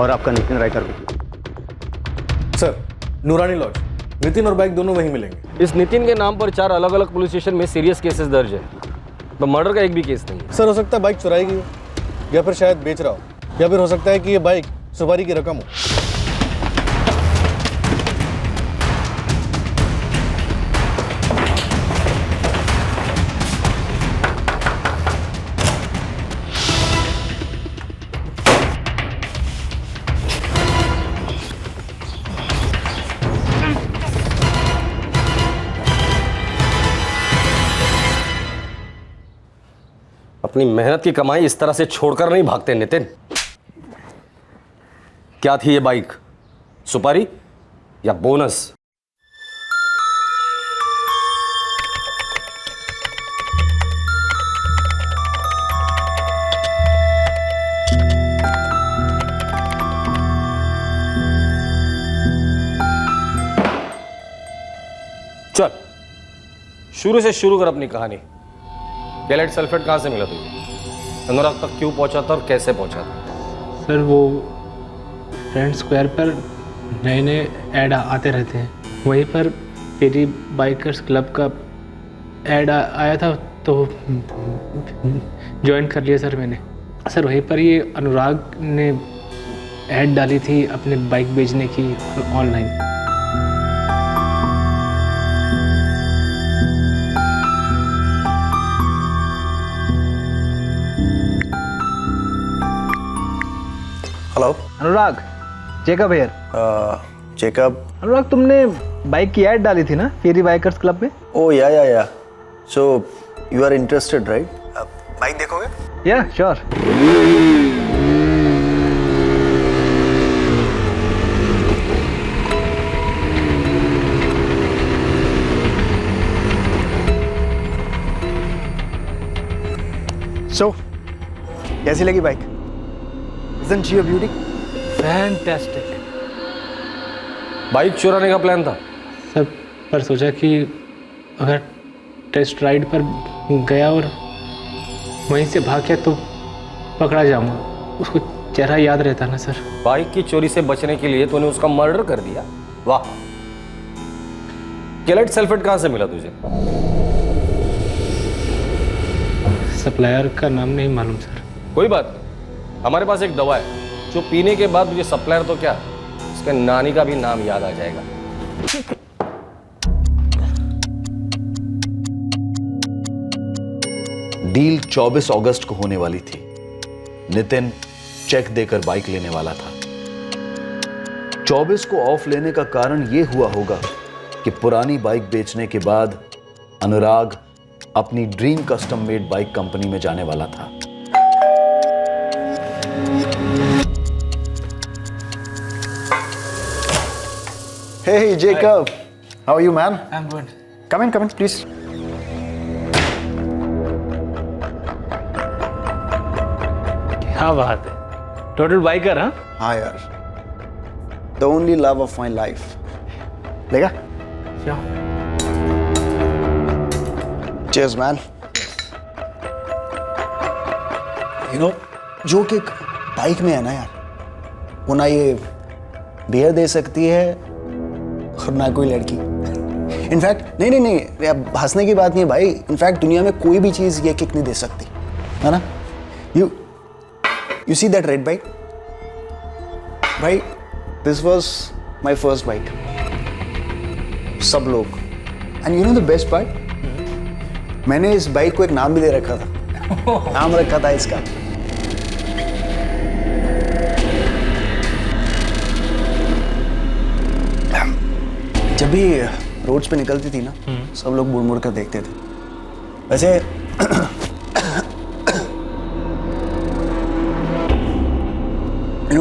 और आपका नितिन रायकर भी। सर नूरानी लॉज, नितिन और बाइक दोनों वहीं मिलेंगे। इस नितिन के नाम पर 4 अलग अलग पुलिस स्टेशन में सीरियस केसेस दर्ज है, तो मर्डर का एक भी केस नहीं है। सर हो सकता है बाइक चुराई गई हो या फिर शायद बेच रहा हो, या फिर हो सकता है कि ये बाइक सुपारी की रकम हो। अपनी मेहनत की कमाई इस तरह से छोड़कर नहीं भागते नितिन। क्या थी ये बाइक, सुपारी या बोनस? चल शुरू से शुरू कर अपनी कहानी। केलाइट सल्फेट कहाँ से मिला तुझे? अनुराग तक क्यों पहुंचा था और कैसे पहुंचा था? सर वो फ्रेंड स्क्वायर पर नए नए ऐड आते रहते हैं, वहीं पर पेरी बाइकर्स क्लब का ऐड आया था तो ज्वाइन कर लिया सर मैंने। सर वहीं पर ये अनुराग ने ऐड डाली थी अपने बाइक बेचने की online. Hello Anurag, Jacob here. Jacob. Anurag तुमने बाइक की ऐड डाली थी ना फेरी बाइकर्स क्लब में? Oh yeah so you are interested right? Bike देखोगे? Yeah sure. सो कैसी लगी bike? Isn't she a beauty? Fantastic. Bike चुराने का प्लान था? सर पर सोचा कि अगर टेस्ट राइड पर गया और वहीं से भाग गया तो पकड़ा जाऊंगा। उसको चेहरा याद रहता ना सर। बाइक की चोरी से बचने के लिए तूने उसका मर्डर कर दिया? वाह। केलाइट सल्फेट कहां से मिला तुझे? सप्लायर का नाम नहीं मालूम सर। कोई बात नहीं, हमारे पास एक दवा है जो पीने के बाद तुझे सप्लायर तो क्या, उसके नानी का भी नाम याद आ जाएगा। डील 24 अगस्त को होने वाली थी। नितिन चेक देकर बाइक लेने वाला था। 24 को ऑफ लेने का कारण यह हुआ होगा कि पुरानी बाइक बेचने के बाद अनुराग अपनी dream custom made bike company में जाने वाला था। Hey Jacob, how are you, man? I'm good. Come in, please. क्या बात है, टोटल बाइकर? हाँ यार, the only love of my life. लेगा? क्या? Cheers, man. You know, जो कि बाइक में है ना यार, वो ना ये बियर दे सकती है और ना कोई लड़की। इनफैक्ट नहीं, अब हंसने की बात नहीं है भाई। इनफैक्ट दुनिया में कोई भी चीज़ ये किक नहीं दे सकती, है ना? You see that red bike? भाई, this was my first bike. सब लोग। And you know the best part? मैंने इस बाइक को एक नाम भी दे रखा था। नाम रखा था इसका जब भी रोड्स पे निकलती थी ना, सब लोग मुड़ मुड़ कर देखते थे। वैसे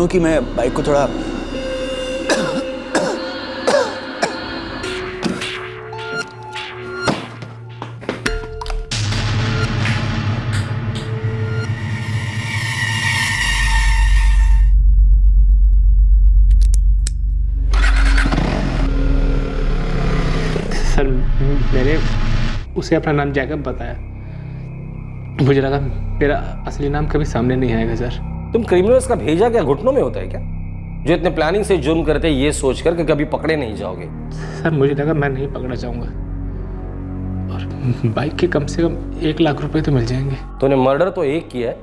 कि मैं बाइक को थोड़ा सर मैंने उसे अपना नाम जैकब बताया। मुझे लगा मेरा असली नाम कभी सामने नहीं आएगा सर। तुम क्रिमिनल्स का भेजा क्या घुटनों में होता है क्या, जो इतने प्लानिंग से जुर्म करते ये सोचकर कि कभी पकड़े नहीं जाओगे? सर मुझे लगा मैं नहीं पकड़ा जाऊंगा और बाइक के कम से कम 1 लाख रुपए तो मिल जाएंगे। तूने मर्डर तो एक किया है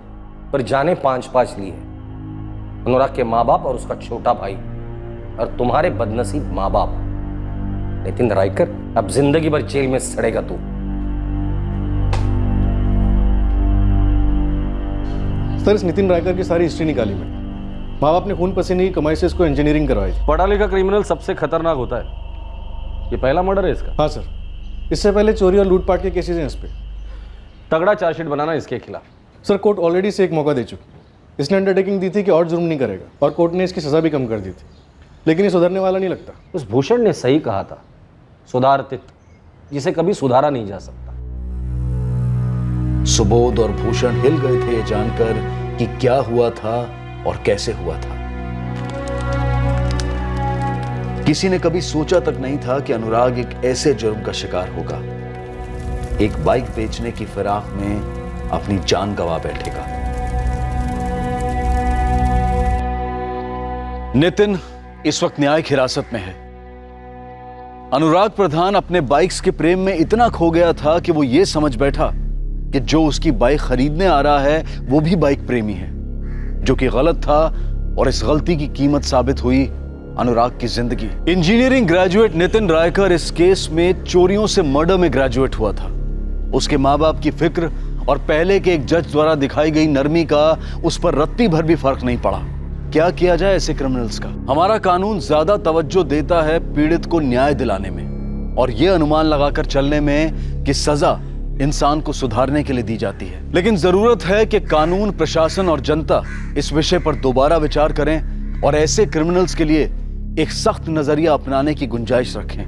पर जाने 5-5 लिए। अनुराग के माँ बाप और उसका छोटा भाई और तुम्हारे बदनसीब माँ बाप। नितिन रायकर, अब जिंदगी भर जेल में सड़ेगा तू। सर इस नितिन रायकर की सारी हिस्ट्री निकाली मैंने। माँ बाप ने खून पसीने की कमाई से इसको इंजीनियरिंग करवाई थी। पढ़ा लिखा क्रिमिनल सबसे खतरनाक होता है। ये पहला मर्डर है इसका? हाँ सर, इससे पहले चोरी और लूटपाट के केसेस हैं इस पे। तगड़ा चार्जशीट बनाना इसके खिलाफ। सर कोर्ट ऑलरेडी से एक मौका दे चुकी। इसने अंडरटेकिंग दी थी कि और जुर्म नहीं करेगा और कोर्ट ने इसकी सजा भी कम कर दी थी, लेकिन ये सुधरने वाला नहीं लगता। उस भूषण ने सही कहा था, सुधारतित जिसे कभी सुधारा नहीं जा सकता। सुबोध और भूषण हिल गए थे ये जानकर कि क्या हुआ था और कैसे हुआ था। किसी ने कभी सोचा तक नहीं था कि अनुराग एक ऐसे जुर्म का शिकार होगा, एक बाइक बेचने की फिराक में अपनी जान गंवा बैठेगा। नितिन इस वक्त न्यायिक हिरासत में है। अनुराग प्रधान अपने बाइक्स के प्रेम में इतना खो गया था कि वो ये समझ बैठा कि जो उसकी बाइक खरीदने आ रहा है वो भी बाइक प्रेमी है, जो कि गलत था और इस गलती की कीमत साबित हुई अनुराग की जिंदगी। इंजीनियरिंग ग्रेजुएट नितिन रायकर इस केस में चोरियों से मर्डर में ग्रेजुएट हुआ था। उसके माँ बाप की फिक्र और पहले के एक जज द्वारा दिखाई गई नरमी का उस पर रत्ती भर भी फर्क नहीं पड़ा। क्या किया जाए ऐसे क्रिमिनल्स का? हमारा कानून ज्यादा तवज्जो देता है पीड़ित को न्याय दिलाने में और यह अनुमान लगाकर चलने में कि सजा इंसान को सुधारने के लिए दी जाती है। लेकिन जरूरत है कि कानून, प्रशासन और जनता इस विषय पर दोबारा विचार करें और ऐसे क्रिमिनल्स के लिए एक सख्त नजरिया अपनाने की गुंजाइश रखें।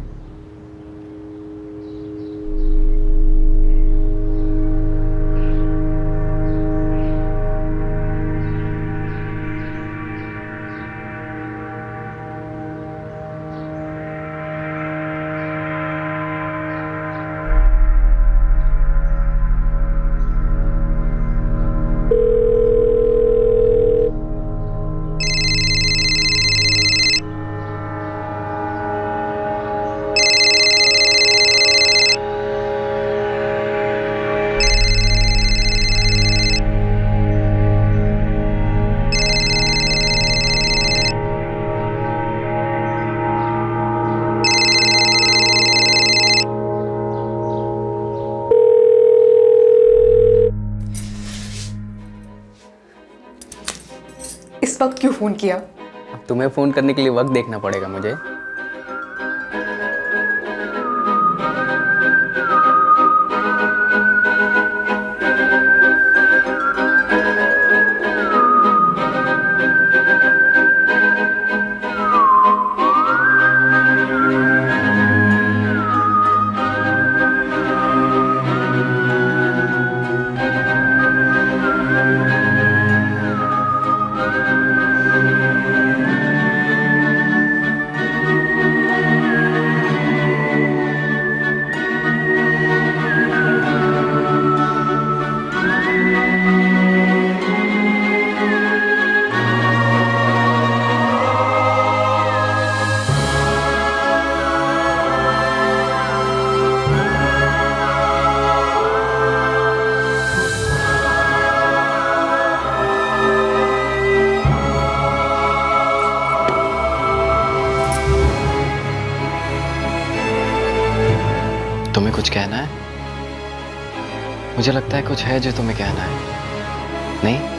इस वक्त क्यों फ़ोन किया? अब तुम्हें फ़ोन करने के लिए वक्त देखना पड़ेगा मुझे। तुम्हें कुछ कहना है? मुझे लगता है कुछ है जो तुम्हें कहना है, नहीं?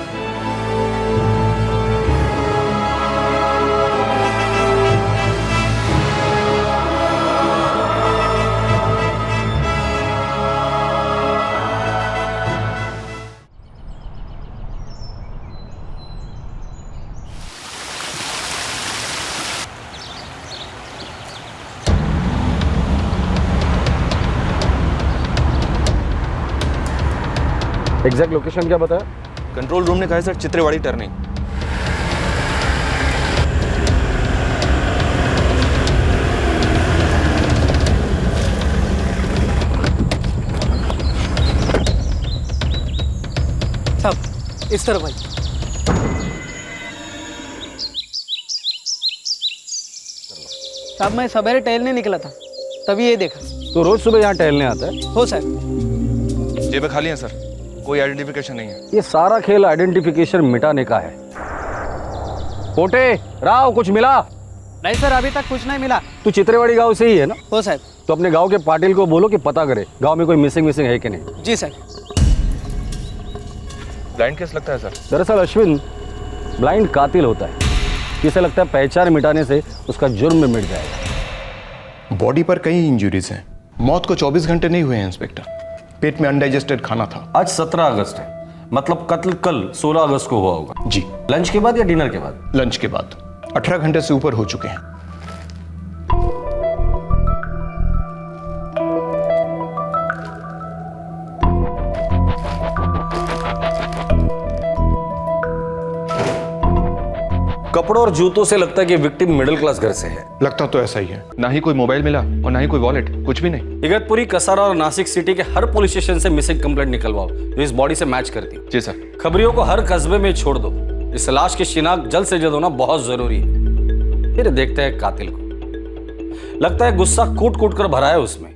एग्जैक्ट लोकेशन क्या बताया? कंट्रोल रूम ने कहा है सर, चित्रेवाड़ी टर्निंग। साहब इस तरफ भाई। साहब मैं सवेरे टहलने निकला था, तभी ये देखा। तो रोज सुबह यहाँ टहलने आता है? हो सर। जेबें खाली हैं सर, कोई आइडेंटिफिकेशन नहीं है। ये सारा खेल आइडेंटिफिकेशन मिटाने का है। कोटे राव कुछ मिला? नहीं सर, अभी तक कुछ नहीं मिला। तू चित्रेवाड़ी गांव से ही है ना? हो सर। तो अपने गांव के पाटिल को बोलो कि पता करे गांव में कोई मिसिंग है कि नहीं। जी सर। ब्लाइंड केस लगता है सर। दरअसल अश्विन ब्लाइंड कातिल होता है, इसे लगता है पहचान मिटाने से उसका जुर्म मिट जाएगा। बॉडी पर कई इंजरीज हैं। मौत को 24 घंटे नहीं हुए हैं इंस्पेक्टर। पेट में अनडाइजेस्टेड खाना था। आज 17 अगस्त है, मतलब कत्ल कल 16 अगस्त को हुआ होगा। जी। लंच के बाद या डिनर के बाद? लंच के बाद। 18 घंटे से ऊपर हो चुके हैं। कपड़ों और जूतों से लगता है कि विक्टिम मिडिल क्लास घर से है। लगता तो ऐसा ही है। ना ही कोई मोबाइल मिला और ना ही कोई वॉलेट, कुछ भी नहीं। इगतपुरी, कसारा और नासिक सिटी के हर पुलिस स्टेशन से मिसिंग कंप्लेंट निकलवाओ जो इस बॉडी से मैच करती। जी सर। खबरियों को हर कस्बे में छोड़ दो। इस लाश की शिनाख्त जल्द से जल्द होना बहुत जरूरी है। फिर देखते हैं कातिल को। लगता है गुस्सा कूट कूट कर भरा है उसमें।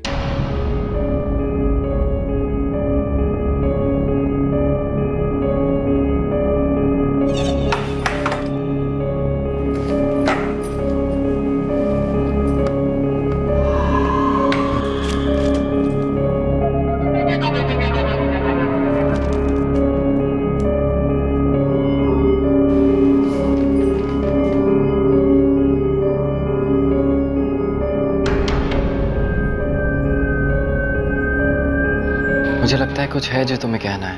मुझे लगता है कुछ है जो तुम्हें कहना है,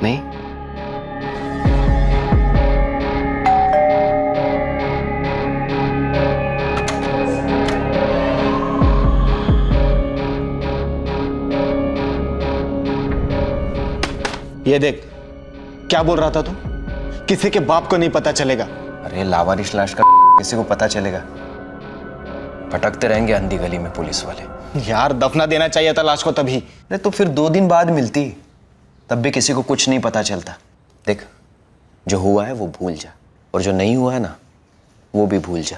नहीं? ये देख, क्या बोल रहा था तू? किसी के बाप को नहीं पता चलेगा। अरे लावारिश लाश का किसी को पता चलेगा? भटकते रहेंगे अंधी गली में पुलिस वाले। यार दफना देना चाहिए था लाश को तभी। अरे तो फिर 2 दिन बाद मिलती, तब भी किसी को कुछ नहीं पता चलता। देख, जो हुआ है वो भूल जा, और जो नहीं हुआ है ना वो भी भूल जा।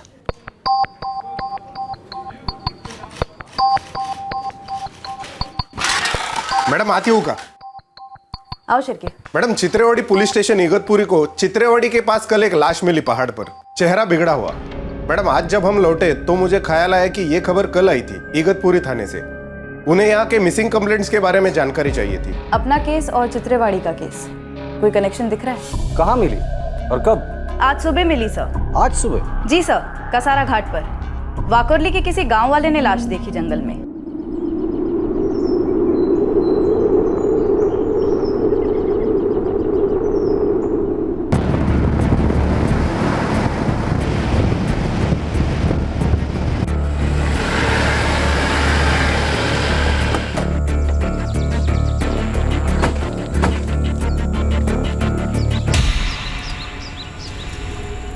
मैडम आती हूँ का? आओ Shirke. Madam, Chitrewadi police station Igatpuri को चित्रेवाड़ी के पास कल एक लाश मिली पहाड़ पर, चेहरा बिगड़ा हुआ। मैडम आज जब हम लौटे तो मुझे ख्याल आया कि ये खबर कल आई थी इगतपुरी थाने से। उन्हें यहाँ के मिसिंग कंप्लेंट्स के बारे में जानकारी चाहिए थी। अपना केस और चित्रेवाड़ी का केस कोई कनेक्शन दिख रहा है? कहाँ मिली और कब? आज सुबह मिली सर। आज सुबह? जी सर, कसारा घाट पर। वाकोरली के किसी गांव वाले ने लाश देखी जंगल में।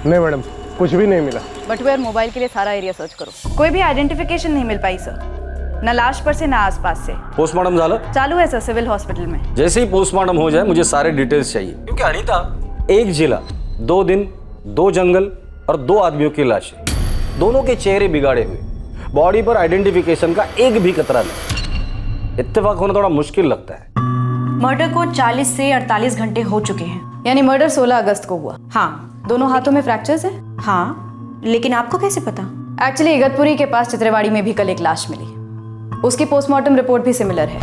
नहीं मैडम, कुछ भी नहीं मिला। बटुआ और मोबाइल के लिए सारा एरिया सर्च करो। कोई भी आइडेंटिफिकेशन नहीं मिल पाई सर, न लाश पर से न आसपास से। पोस्टमार्टम चालू है सर सिविल हॉस्पिटल में। जैसे ही पोस्टमार्टम हो जाए मुझे सारे डिटेल्स चाहिए, क्योंकि अनीता, एक जिला, 2 दिन, 2 जंगल और 2 आदमियों की लाशें, दोनों के चेहरे बिगाड़े हुए, बॉडी पर आइडेंटिफिकेशन का एक भी कतरा नहीं। इत्तेफाक होना थोड़ा मुश्किल लगता है। मर्डर को 40 से 48 घंटे हो चुके हैं। यानी मर्डर 16 अगस्त को हुआ। हाँ। दोनों हाथों में फ्रैक्चर्स हैं? हाँ, लेकिन आपको कैसे पता? एक्चुअली इगतपुरी के पास चित्रेवाड़ी में भी कल एक लाश मिली, उसकी पोस्टमार्टम रिपोर्ट भी सिमिलर है।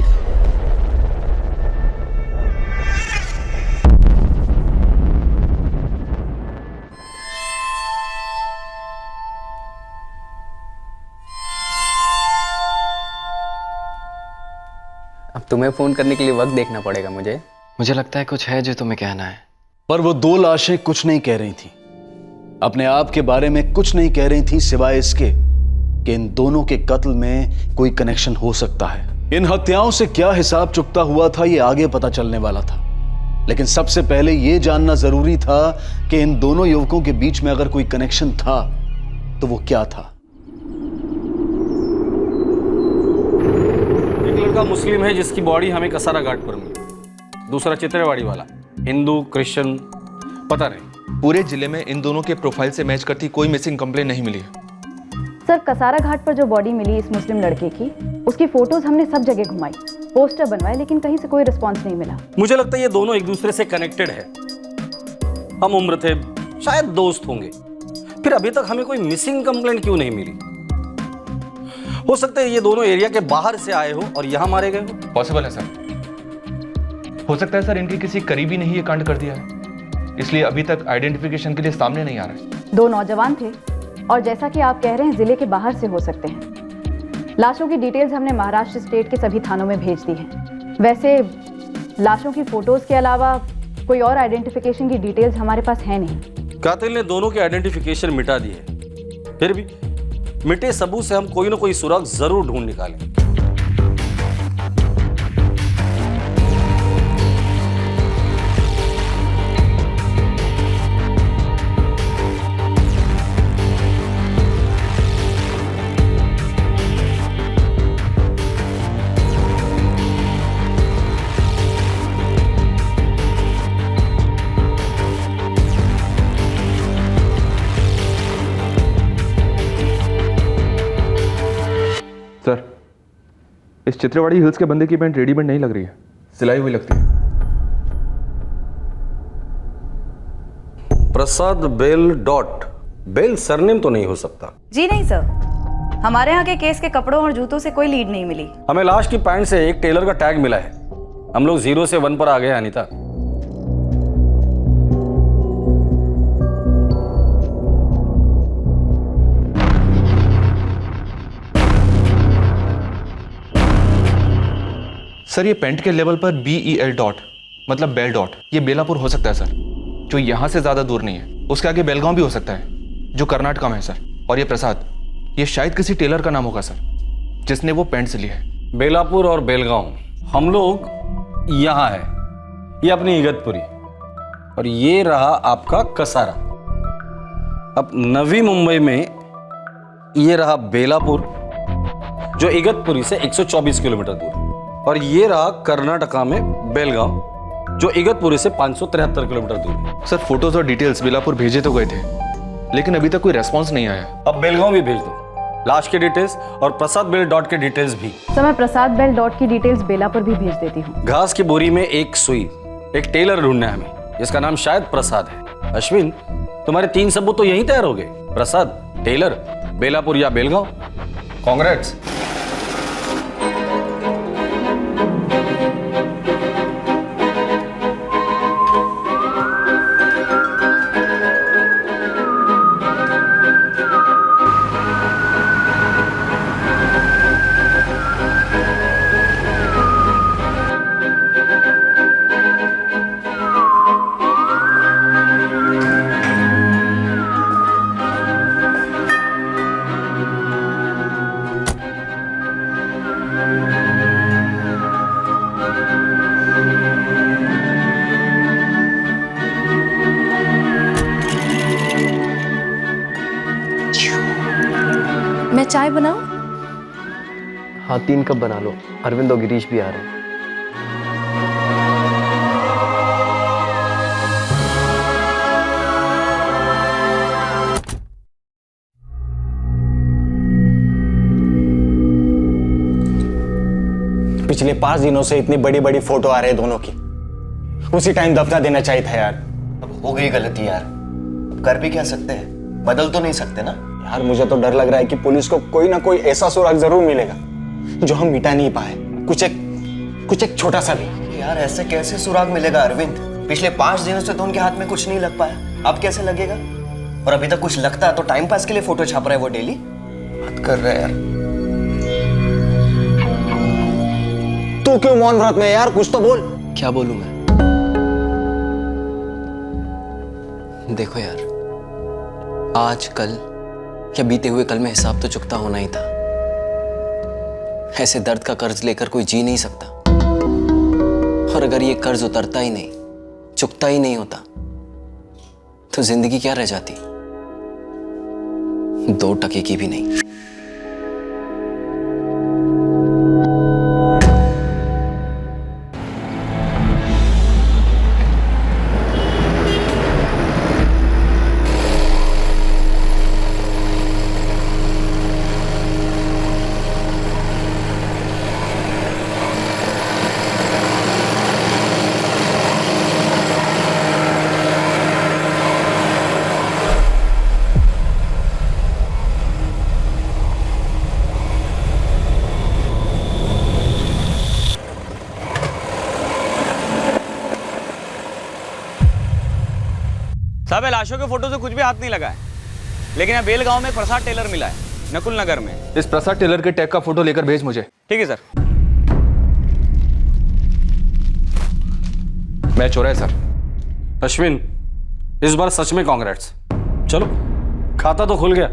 अब तुम्हें फोन करने के लिए वक्त देखना पड़ेगा मुझे लगता है कुछ है जो तुम्हें कहना है। पर वो 2 लाशें कुछ नहीं कह रही थी, अपने आप के बारे में कुछ नहीं कह रही थी, सिवाय इसके कि इन दोनों के कत्ल में कोई कनेक्शन हो सकता है। इन हत्याओं से क्या हिसाब चुकता हुआ था ये आगे पता चलने वाला था, लेकिन सबसे पहले ये जानना जरूरी था कि इन दोनों युवकों के बीच में अगर कोई कनेक्शन था तो वो क्या था। एक लड़का मुस्लिम है जिसकी बॉडी हमें कसारा घाट पर मिली, दूसरा चित्रेवाड़ी वाला हिंदू, क्रिश्चियन, पता नहीं। पूरे जिले में इन दोनों के प्रोफाइल से मैच करती कोई मिसिंग कंप्लेन नहीं मिली है। सर, कसारा घाट पर जो बॉडी मिली इस मुस्लिम लड़के की, उसकी फोटोज हमने सब जगह घुमाई, पोस्टर बनवाए, लेकिन कहीं से कोई रिस्पांस नहीं मिला। मुझे लगता है ये दोनों एक दूसरे से कनेक्टेड है। हम उम्र थे, शायद दोस्त होंगे, फिर अभी तक हमें कोई मिसिंग कंप्लेंट क्यों नहीं मिली? हो सकता है ये दोनों एरिया के बाहर से आए हो और यहाँ मारे गए हो। पॉसिबल है सर। हो सकता है सर इनके किसी करीबी ने ही ये कांड कर दिया है, इसलिए अभी तक आइडेंटिफिकेशन के लिए सामने नहीं आ रहा है। 2 नौजवान थे और जैसा कि आप कह रहे हैं जिले के बाहर से हो सकते हैं। लाशों की डिटेल्स हमने महाराष्ट्र स्टेट के सभी थानों में भेज दी हैं। वैसे लाशों की फोटोज के अलावा कोई और आइडेंटिफिकेशन की डिटेल्स हमारे पास है नहीं। कातिल ने दोनों के आइडेंटिफिकेशन मिटा दिए, फिर भी मिटे सबूत से हम कोई ना कोई सुराग जरूर ढूंढ निकालें। सर, इस चित्रेवाड़ी हिल्स के बंदे की पैंट रेडीमेड नहीं लग रही है, सिलाई हुई लगती है। प्रसाद बेल डॉट, बेल सरनेम तो नहीं हो सकता? जी नहीं सर, हमारे यहाँ के केस के कपड़ों और जूतों से कोई लीड नहीं मिली। हमें लाश की पैंट से एक टेलर का टैग मिला है। हम लोग 0 से 1 पर आ गए अनीता। सर, ये पेंट के लेवल पर BEL डॉट मतलब बेल डॉट, ये बेलापुर हो सकता है सर, जो यहाँ से ज़्यादा दूर नहीं है। उसके आगे बेलगांव भी हो सकता है, जो कर्नाटका में है सर। और ये प्रसाद, ये शायद किसी टेलर का नाम होगा सर, जिसने वो पेंट सिली है। बेलापुर और बेलगांव, हम लोग यहाँ है। ये अपनी इगतपुरी और ये रहा आपका कसारा। अब नवी मुंबई में ये रहा बेलापुर, जो इगतपुरी से 124 किलोमीटर दूर है, और ये रहा कर्नाटका में बेलगांव, जो इगतपुरी से 573 किलोमीटर दूर है। सर, फोटोज और डिटेल्स बेलापुर भेजे तो गए थे, लेकिन अभी तक कोई रेस्पॉन्स नहीं आया। अब बेलगांव भी भेज दो, लाश के डिटेल्स और प्रसाद बेल डॉट के डिटेल्स भी। सर, मैं प्रसाद बेल डॉट की डिटेल्स बेला पर भी भेज देती हूँ। घास की बोरी में एक सुई, एक टेलर ढूंढना है हमें, जिसका नाम शायद प्रसाद है। अश्विन, तुम्हारे 3 सबूत तो यहीं तैयार हो गए, प्रसाद, टेलर, बेलापुर या बेलगांव। कांग्रेट्स। चाय बनाओ? हाँ 3 कप बना लो, अरविंद और गिरीश भी आ रहे हैं। पिछले 5 दिनों से इतनी बड़ी बड़ी फोटो आ रहे हैं दोनों की, उसी टाइम दफना देना चाहिए था यार। अब हो गई गलती यार, अब कर भी क्या सकते हैं, बदल तो नहीं सकते ना यार। मुझे तो डर लग रहा है कि पुलिस को कोई ना कोई ऐसा सुराग जरूर मिलेगा जो हम मिटा नहीं पाए, कुछ एक छोटा सा भी। यार ऐसे कैसे सुराग मिलेगा अरविंद? पिछले 5 दिनों से तो उनके हाथ में कुछ नहीं लग पाया, अब कैसे लगेगा? और अभी तक कुछ लगता है तो टाइम पास के लिए फोटो छाप रहा है वो डेली। बात कर रहा है यार। तू क्यों मौन व्रत में यार, कुछ तो बोल। क्या बोलूं मैं? देखो यार, आज कल या बीते हुए कल में हिसाब तो चुकता होना ही था। ऐसे दर्द का कर्ज लेकर कोई जी नहीं सकता, और अगर ये कर्ज उतरता ही नहीं, चुकता ही नहीं होता, तो जिंदगी क्या रह जाती? 2 टके की भी नहीं। साहब लाशों के फोटो से कुछ भी हाथ नहीं लगा है, लेकिन यहाँ बेल गांव में प्रसाद टेलर मिला है, नकुल नगर में। इस प्रसाद टेलर के टैग का फोटो लेकर भेज मुझे। ठीक है सर। मैच हो रहा है सर। अश्विन, इस बार सच में कांग्रेट्स। चलो, खाता तो खुल गया।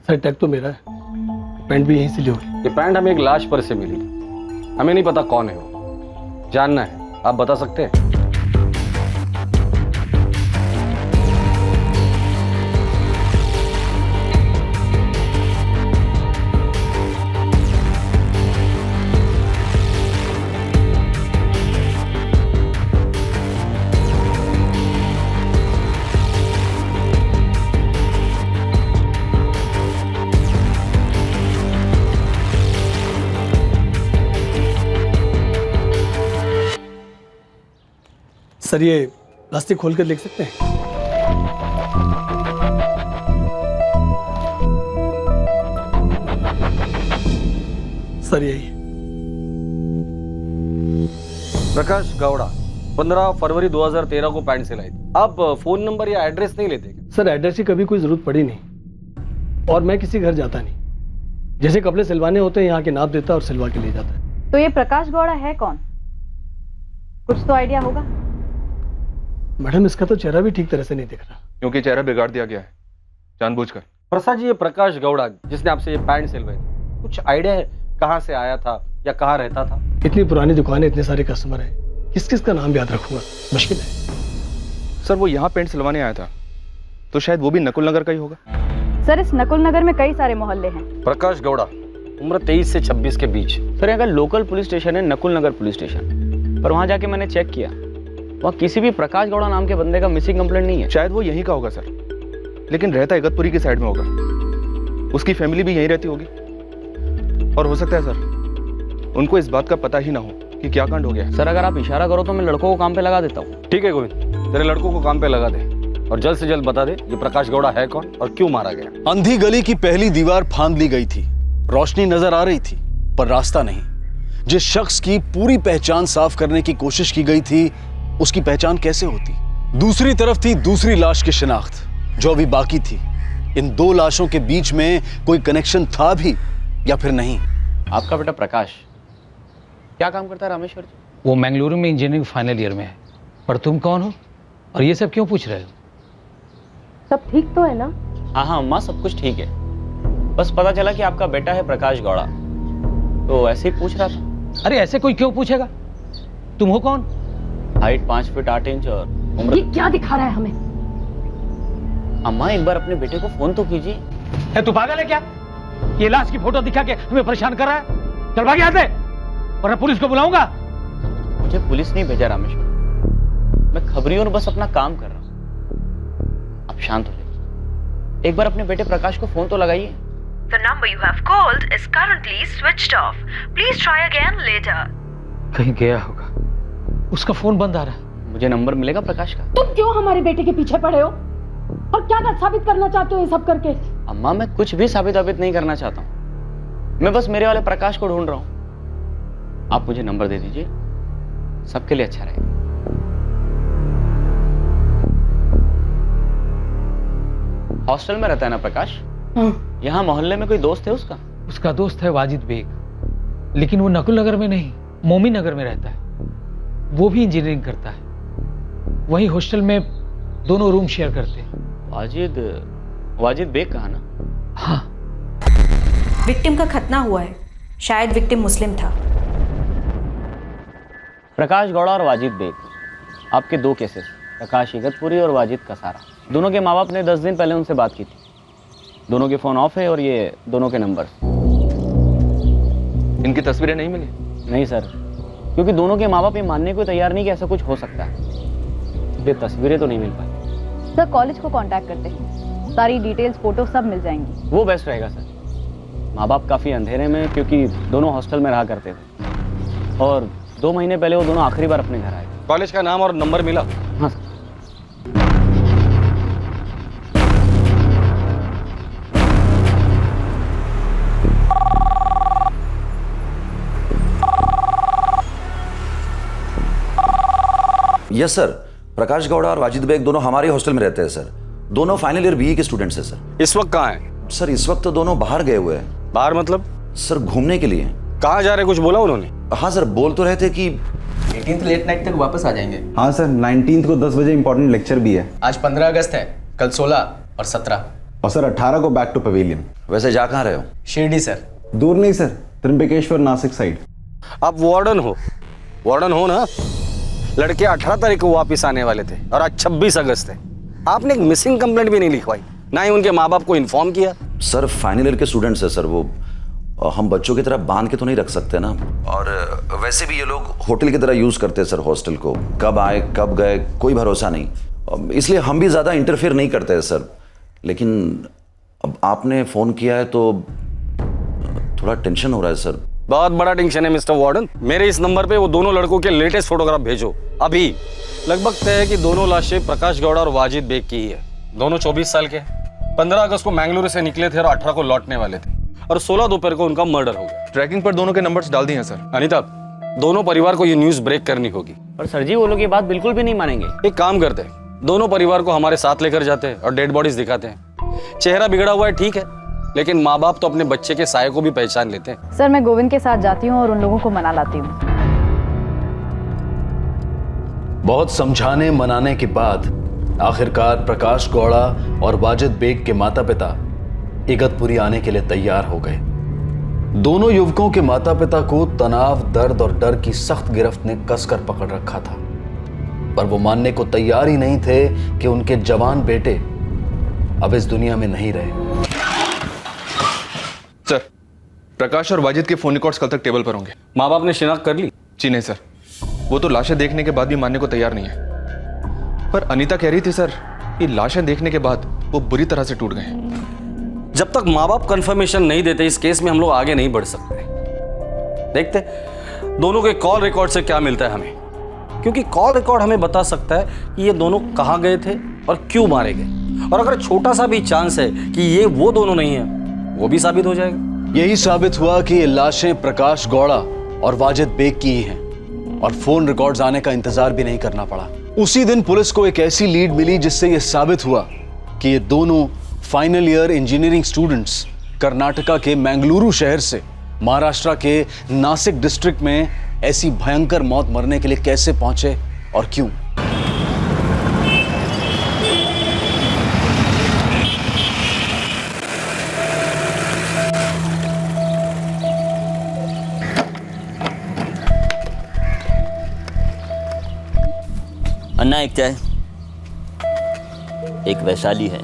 सर टैग तो मेरा है, पैंट भी यहीं से ली होगी। ये पैंट हमें एक लाश पर से मिली, हमें नहीं पता कौन है वो। जानना है, आप बता सकते हैं? सर ये प्लास्टिक खोल कर देख सकते हैं? सर यही। प्रकाश गौड़ा, 15 फरवरी 2013 को पैंट सिलाई थी। आप फोन नंबर या एड्रेस नहीं लेते? सर एड्रेस की कभी कोई जरूरत पड़ी नहीं, और मैं किसी घर जाता नहीं। जैसे कपड़े सिलवाने होते हैं, यहाँ के नाप देता और सिलवा के ले जाता है। तो ये प्रकाश गौड़ा है कौन? कुछ तो आइडिया होगा? मैडम इसका तो चेहरा भी ठीक तरह से नहीं दिख रहा। क्योंकि चेहरा बिगाड़ दिया गया है जानबूझकर। प्रसाद जी, ये प्रकाश गौड़ा जिसने आपसे ये पैंट सिलवाई थी, कुछ आइडिया है कहाँ से आया था या कहाँ रहता था? इतनी पुरानी दुकान है, इतने सारे कस्टमर हैं, किस किस का नाम याद रखूंगा, मुश्किल है। सर वो यहाँ पेंट सिलवाने आया था, तो शायद वो भी नकुल नगर का ही होगा। सर इस नकुल नगर में कई सारे मोहल्ले हैं। प्रकाश गौड़ा, उम्र 23 से 26 के बीच। सर यहाँ का लोकल पुलिस स्टेशन है नकुल नगर पुलिस स्टेशन, पर वहाँ जाके मैंने चेक किया, वहाँ किसी भी प्रकाश गौड़ा नाम के बंदे का मिसिंग कंप्लेंट नहीं है। शायद वो यहीं का होगा सर, लेकिन रहता इगतपुरी की साइड में होगा। उसकी फैमिली भी यहीं रहती होगी, और हो सकता है सर उनको इस बात का पता ही ना हो कि क्या कांड हो गया। सर अगर आप इशारा करो तो मैं लड़कों को काम पे लगा देता हूँ। ठीक है गोविंद, तेरे लड़कों को काम पे लगा दे और जल्द से जल्द बता दे ये प्रकाश गौड़ा है कौन और क्यों मारा गया। अंधी गली की पहली दीवार फांद ली गई थी, रोशनी नजर आ रही थी पर रास्ता नहीं। जिस शख्स की पूरी पहचान साफ करने की कोशिश की गई थी, उसकी पहचान कैसे होती? दूसरी तरफ थी दूसरी लाश की शिनाख्त जो अभी बाकी थी। इन दो लाशों के बीच में कोई कनेक्शन था भी या फिर नहीं। आपका बेटा प्रकाश क्या काम करता है रामेश्वर जी? वो मंगलुरु में इंजीनियरिंग फाइनल ईयर में है। पर तुम कौन हो और ये सब क्यों पूछ रहे हो? सब ठीक तो है ना? हाँ हाँ अम्मा, सब कुछ ठीक है। बस पता चला कि आपका बेटा है प्रकाश गौड़ा, तो ऐसे ही पूछ रहा था। अरे ऐसे कोई क्यों पूछेगा? तुम हो कौन? हाइट 5 फीट 8 इंच और उम्र। ये क्या दिखा रहा है हमें? अम्मा एक बार अपने बेटे को फोन तो कीजिए। है तू पागल है क्या? ये लाश की फोटो दिखा के हमें परेशान कर रहा है। चल भाग यहाँ से वरना पुलिस को बुलाऊंगा। मुझे पुलिस नहीं भेजा रामेश्वर, मैं खबरी और बस अपना काम कर रहा हूँ। आप शांत हो जाइए, एक बार अपने बेटे प्रकाश को फोन तो लगाइए। The number you have called is currently switched off. Please try again later. कहीं गया होगा, उसका फोन बंद आ रहा है। मुझे नंबर मिलेगा प्रकाश का? तुम क्यों हमारे बेटे के पीछे पड़े हो और क्या साबित करना चाहते हो ये सब करके? अम्मा मैं कुछ भी साबित नहीं करना चाहता हूँ, मैं बस मेरे वाले प्रकाश को ढूंढ रहा हूँ। आप मुझे नंबर दे दीजिए, सबके लिए अच्छा रहेगा। हॉस्टल में रहता है ना प्रकाश? यहाँ मोहल्ले में कोई दोस्त है उसका? उसका दोस्त है वाजिद बेग, लेकिन वो नकुल नगर में नहीं, मोमी नगर में रहता है। वो भी इंजीनियरिंग करता है, वहीं हॉस्टल में दोनों रूम शेयर करते हैं। वाजिद बेग कहा ना? हाँ। विक्टिम का खतना हुआ है, शायद विक्टिम मुस्लिम था। प्रकाश गौड़ा और वाजिद बेग, आपके दो केसेस, प्रकाश इगतपुरी और वाजिद कसारा। दोनों के माँ बाप ने 10 दिन पहले उनसे बात की थी। दोनों के फोन ऑफ है और ये दोनों के नंबर। इनकी तस्वीरें नहीं मिली? नहीं सर, क्योंकि दोनों के माँ बाप ये मानने को तैयार नहीं कि ऐसा कुछ हो सकता है, ये तस्वीरें तो नहीं मिल पाई। सर कॉलेज को कांटेक्ट करते हैं, सारी डिटेल्स फोटो सब मिल जाएंगी। वो बेस्ट रहेगा सर। माँ बाप काफ़ी अंधेरे में, क्योंकि दोनों हॉस्टल में रहा करते थे और 2 महीने पहले वो दोनों आखिरी बार अपने घर आए। कॉलेज का नाम और नंबर मिला? हाँ सर। यस सर, प्रकाश गौड़ा और वाजिद बेग दोनों हमारे हॉस्टल में रहते हैं सर। दोनों फाइनल ईयर बीई के स्टूडेंट्स हैं सर। इस वक्त कहाँ हैं? सर इस वक्त तो दोनों बाहर गए हुए हैं। बाहर मतलब? सर घूमने के लिए। कहाँ जा रहे, कुछ बोला उन्होंने? हाँ सर, बोल तो रहे थे कि 18th लेट नाइट तक वापस आ जाएंगे। हाँ सर, 19th को 10 बजे इंपॉर्टेंट लेक्चर भी है। आज 15 अगस्त है, कल 16 और 17। और सर 18 को बैक टू पवेलियन। वैसे जा कहाँ रहे हो? शिरडी सर। दूर नहीं सर, त्रिम्बकेश्वर नासिक साइड। आप वार्डन हो ना? लड़के 18 तारीख को वापस आने वाले थे और आज 26 अगस्त है। आपने एक मिसिंग कंप्लेंट भी नहीं लिखवाई, ना ही उनके माँ बाप को इन्फॉर्म किया। सर फाइनल ईयर के स्टूडेंट्स है सर, वो हम बच्चों की तरह बांध के तो नहीं रख सकते ना। और वैसे भी ये लोग होटल की तरह यूज करते हैं सर हॉस्टल को, कब आए कब गए कोई भरोसा नहीं, इसलिए हम भी ज्यादा इंटरफेयर नहीं करते हैं सर। लेकिन अब आपने फोन किया है तो थोड़ा टेंशन हो रहा है सर। बहुत बड़ा टेंशन है मिस्टर वार्डन। मेरे इस नंबर पे वो दोनों लड़कों के लेटेस्ट फोटोग्राफ भेजो अभी। लगभग तय है कि दोनों लाशें प्रकाश गौड़ा और वाजिद बेग की ही है। दोनों 24 साल के, 15 अगस्त को मंगलुरु से निकले थे और 18 को लौटने वाले थे और 16 दोपहर को उनका मर्डर हो गया। ट्रैकिंग पर दोनों के नंबर्स डाल दिए हैं सर। अनीता, दोनों परिवार को ये न्यूज ब्रेक करनी होगी। पर सर जी वो लोग ये बात बिल्कुल भी नहीं मानेंगे। एक काम करते हैं, दोनों परिवार को हमारे साथ लेकर जाते हैं और डेड बॉडीज दिखाते हैं। चेहरा बिगड़ा हुआ है ठीक है, लेकिन माँ बाप तो अपने बच्चे के साये को भी पहचान लेते हैं। सर मैं गोविंद के साथ जाती हूँ और उन लोगों को मना लाती हूँ। बहुत समझाने मनाने के बाद आखिरकार प्रकाश गौड़ा और वाजिद बेग के माता पिता इगतपुरी आने के लिए तैयार हो गए। दोनों युवकों के माता पिता को तनाव, दर्द और डर की सख्त गिरफ्त ने कसकर पकड़ रखा था, पर वो मानने को तैयार ही नहीं थे कि उनके जवान बेटे अब इस दुनिया में नहीं रहे। सर, प्रकाश और वाजिद के फोन रिकॉर्ड्स कल तक टेबल पर होंगे। माँ बाप ने शिनाख्त कर ली? जी नहीं सर, वो तो लाशें देखने के बाद भी मानने को तैयार नहीं है। पर अनीता कह रही थी सर कि लाशें देखने के बाद वो बुरी तरह से टूट गए। जब तक माँ बाप कंफर्मेशन नहीं देते इस केस में हम लोग आगे नहीं बढ़ सकते। देखते दोनों के कॉल रिकॉर्ड से क्या मिलता है हमें, क्योंकि कॉल रिकॉर्ड हमें बता सकता है कि ये दोनों कहाँ गए थे और क्यों मारे गए। और अगर छोटा सा भी चांस है कि ये वो दोनों नहीं है, वो भी साबित हो जाएगा। यही साबित हुआ कि ये लाशें प्रकाश गौड़ा और वाजिद बेग की ही हैं और फोन रिकॉर्ड्स आने का इंतजार भी नहीं करना पड़ा। उसी दिन पुलिस को एक ऐसी लीड मिली जिससे यह साबित हुआ कि ये दोनों final year engineering students Karnataka के मंगलुरु शहर से महाराष्ट्र के नासिक डिस्ट्रिक्ट में ऐसी भयंकर मौत मरने के लिए कैसे पहुंचे और क्यों। अन्ना एक चाय। एक वैशाली है,